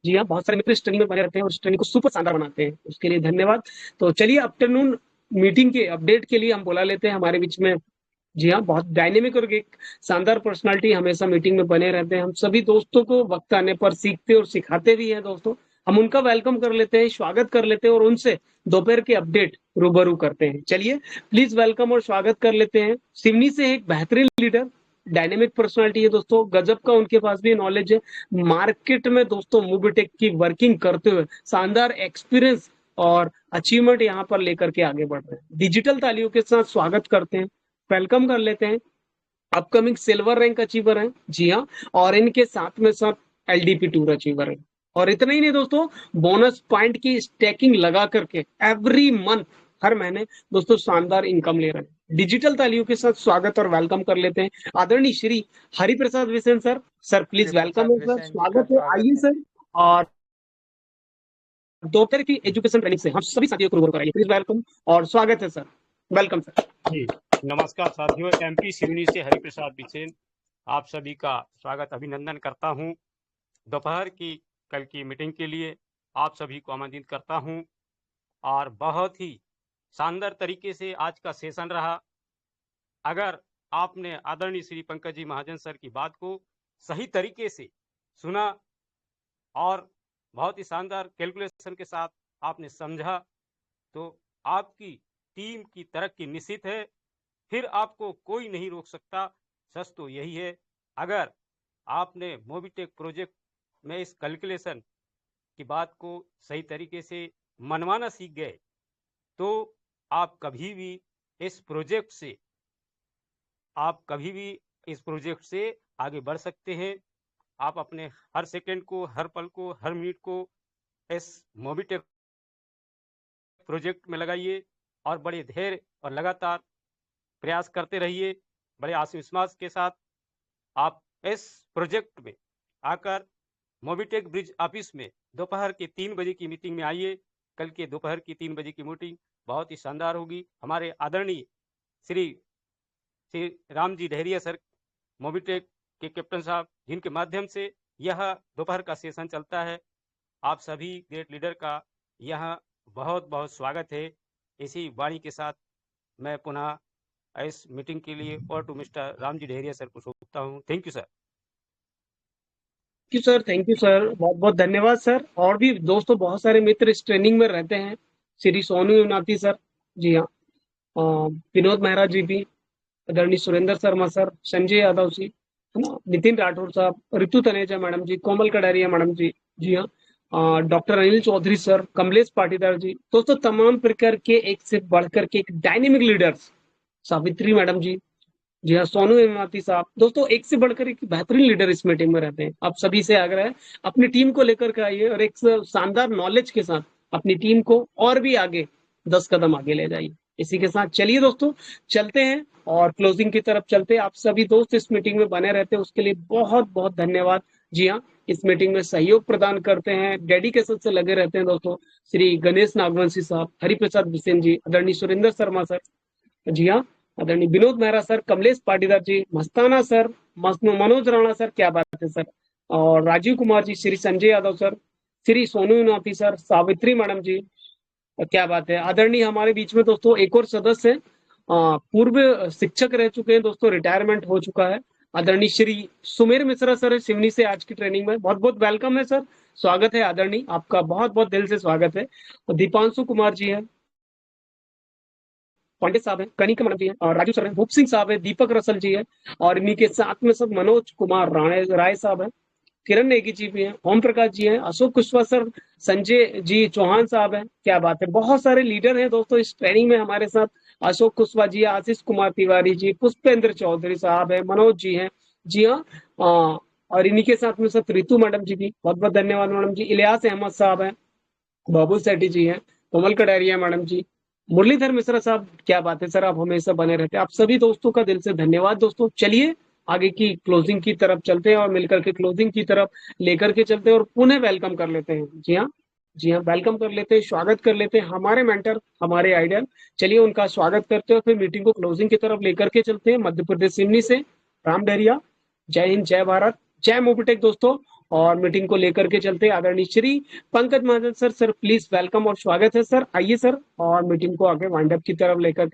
जी हाँ, बहुत सारे मित्र इस ट्रेनिंग में बने रहते हैं और इस ट्रेनिंग को सुपर शानदार बनाते हैं, उसके लिए धन्यवाद। तो चलिए, आफ्टरनून मीटिंग के अपडेट के लिए हम बुला लेते हैं हमारे बीच में, जी हाँ, बहुत डायनेमिक और एक शानदार पर्सनालिटी हमेशा मीटिंग में बने रहते हैं। हम सभी दोस्तों को वक्त आने पर सीखते और सिखाते भी हैं दोस्तों। हम उनका वेलकम कर लेते हैं, स्वागत कर लेते हैं और उनसे दोपहर के अपडेट रूबरू करते हैं। चलिए, प्लीज वेलकम और स्वागत कर लेते हैं। सिवनी से एक बेहतरीन लीडर, डायनेमिक पर्सनालिटी है दोस्तों, गजब का उनके पास भी नॉलेज है। मार्केट में दोस्तों मोबिटेक की वर्किंग करते हुए शानदार एक्सपीरियंस और अचीवमेंट यहाँ पर लेकर के आगे बढ़ रहे हैं। डिजिटल तालियों के साथ स्वागत करते हैं, वेलकम कर लेते हैं। अपकमिंग सिल्वर रैंक अचीवर हैं, जी हाँ, और इनके साथ में साथ LDP टूर अचीवर है। और इतना ही नहीं दोस्तों, बोनस पॉइंट की स्टैकिंग लगा करके एवरी मंथ, हर महीने दोस्तों शानदार इनकम ले रहे हैं। डिजिटल तालियों के साथ स्वागत और वेलकम कर लेते हैं आदरणीय Shri Hariprasad Visen sir. Sir please welcome है सर, स्वागत है, आइए सर। और दोपहर की एजुकेशन ट्रेनिंग से हम सभी साथियों को रूबरू कराइए, प्लीज वेलकम और स्वागत है सर, वेलकम सर। जी नमस्कार साथियों, MP सिवनी से हरिप्रसाद बिसेन आप सभी का स्वागत अभिनंदन करता हूं। दोपहर की कल की मीटिंग के लिए आप सभी को आमंत्रित करता हूं, और बहुत ही शानदार तरीके से आज का सेशन रहा। अगर आपने आदरणीय श्री पंकज जी महाजन सर की बात को सही तरीके से सुना और बहुत ही शानदार कैलकुलेशन के साथ आपने समझा, तो आपकी टीम की तरक्की निश्चित है, फिर आपको कोई नहीं रोक सकता। सच तो यही है, अगर आपने मोबिटेक प्रोजेक्ट में इस कैलकुलेशन की बात को सही तरीके से मनवाना सीख गए, तो आप कभी भी इस प्रोजेक्ट से आगे बढ़ सकते हैं। आप अपने हर सेकंड को, हर पल को, हर मिनट को इस मोबिटेक प्रोजेक्ट में लगाइए और बड़े धैर्य और लगातार प्रयास करते रहिए। बड़े आत्मविश्वास के साथ आप इस प्रोजेक्ट में आकर मोबिटेक ब्रिज ऑफिस में दोपहर के 3 बजे की मीटिंग में आइए। कल के दोपहर की 3 बजे की मीटिंग बहुत ही शानदार होगी। हमारे आदरणीय श्री राम जी डहरिया सर, मोबिटेक के कैप्टन साहब, जिनके माध्यम से यह दोपहर का सेशन चलता है, आप सभी ग्रेट लीडर का यहाँ बहुत बहुत स्वागत है। इसी वाणी के साथ मैं पुनः इस मीटिंग के लिए और to mister Ram ji Dahariya sir को सौंपता हूँ। Thank you sir. Thank you sir, बहुत बहुत धन्यवाद सर। और भी दोस्तों बहुत सारे मित्र इस ट्रेनिंग में रहते हैं, श्री सोनू युनाती सर, जी हाँ, विनोद मेहरा जी भी, आदरणीय सुरेंद्र शर्मा सर, संजय यादव जी, है ना, नितिन राठौर साहब, ऋतु तनेजा मैडम जी, कोमल कटारिया मैडम जी, जी हाँ, डॉक्टर अनिल चौधरी सर, कमलेश पाटीदार जी, दोस्तों तमाम प्रकार के एक से बढ़कर के एक डायनेमिक लीडर्स, सावित्री मैडम जी, जी हाँ, सोनू हेमावती साहब, दोस्तों एक से बढ़कर एक बेहतरीन लीडर इस मीटिंग में रहते हैं। आप सभी से आग्रह है, अपनी टीम को लेकर के आइए और एक शानदार नॉलेज के साथ अपनी टीम को और भी आगे 10 कदम आगे ले जाइए। इसी के साथ चलिए दोस्तों, चलते हैं और क्लोजिंग की तरफ चलते हैं। आप सभी दोस्त इस मीटिंग में बने रहते हैं, उसके लिए बहुत बहुत धन्यवाद। जी हाँ, इस मीटिंग में सहयोग प्रदान करते हैं, डेडिकेशन से लगे रहते हैं दोस्तों, श्री गणेश नागवंशी साहब, हरिप्रसाद बिसेन जी, आदरणीय सुरेंद्र शर्मा सर, जी हाँ, आदरणीय Vinod Mehra sir, Kamlesh Patidar ji, Mastana sir, Manoj Rana sir, क्या बात है सर, और Rajiv Kumar ji, Shri Sanjay Yadav sir, Shri Sonu Nathi sir, Savitri madam ji, क्या बात है। आदरणीय हमारे बीच में दोस्तों एक और सदस्य है, पूर्व शिक्षक रह चुके हैं दोस्तों, रिटायरमेंट हो चुका है, आदरणीय श्री सुमेर मिश्रा सर है सिवनी से आज की ट्रेनिंग में, बहुत बहुत वेलकम है सर, स्वागत है आदरणीय, आपका बहुत बहुत दिल से स्वागत है। दीपांशु कुमार जी है, पांडे साहब है, कनिका मैडम जी है, और राजू सर है, भूप सिंह साहब है, दीपक रसल जी है, और इन्हीं के साथ में सब मनोज कुमार राय साहब है, किरण नेगी जी भी हैं, ओम प्रकाश जी हैं, अशोक कुशवाहा सर, संजय जी चौहान साहब हैं, क्या बात है। बहुत सारे लीडर हैं दोस्तों इस ट्रेनिंग में हमारे साथ, अशोक कुशवाहा जी, आशीष कुमार तिवारी जी, पुष्पेंद्र चौधरी साहब है, मनोज जी हैं, जी हाँ, और इन्हीं के साथ में सब ऋतु मैडम जी भी, बहुत बहुत धन्यवाद मैडम जी, इलियास अहमद साहब हैं, बाबू सेठी जी हैं, कोमल कटारिया मैडम जी, मुरलीधर मिश्रा साहब, क्या बात है सर, आप हमेशा बने रहते हैं। आप सभी दोस्तों का दिल से धन्यवाद दोस्तों। चलिए आगे की क्लोजिंग की तरफ चलते हैं और मिलकर के क्लोजिंग की तरफ लेकर के चलते हैं और पुनः वेलकम कर लेते हैं। जी हाँ, जी हाँ, वेलकम कर लेते हैं, स्वागत कर लेते हैं हमारे मेंटर, हमारे आइडियल। चलिए उनका स्वागत करते हैं, फिर मीटिंग को क्लोजिंग की तरफ लेकर के चलते हैं। मध्य प्रदेश सिवनी से राम डहरिया, जय हिंद, जय भारत, जय मोबिटेक दोस्तों, और मीटिंग को लेकर के चलते हैं आदरणीय श्री पंकज महाजन सर। सर प्लीज वेलकम और स्वागत है सर, आइए सर, और मीटिंग को आगे वाइंड अप की तरफ लेकर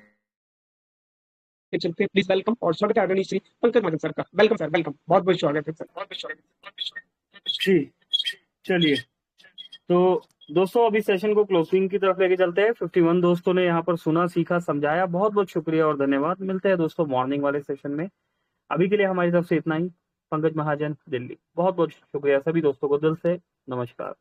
के चलते हैं। प्लीज वेलकम और स्वागत है आदरणीय श्री पंकज महाजन सर का। वेलकम सर, वेलकम, बहुत बहुत स्वागत है सर, बहुत बहुत स्वागत है। जी, चलिए तो दोस्तों अभी सेशन को क्लोजिंग की तरफ लेके चलते हैं। 51 दोस्तों ने यहाँ पर सुना, सीखा, समझाया, बहुत बहुत शुक्रिया और धन्यवाद। मिलते हैं दोस्तों मॉर्निंग वाले सेशन में। अभी के लिए हमारी तरफ से इतना ही। पंकज महाजन, दिल्ली। बहुत बहुत शुक्रिया सभी दोस्तों को दिल से नमस्कार।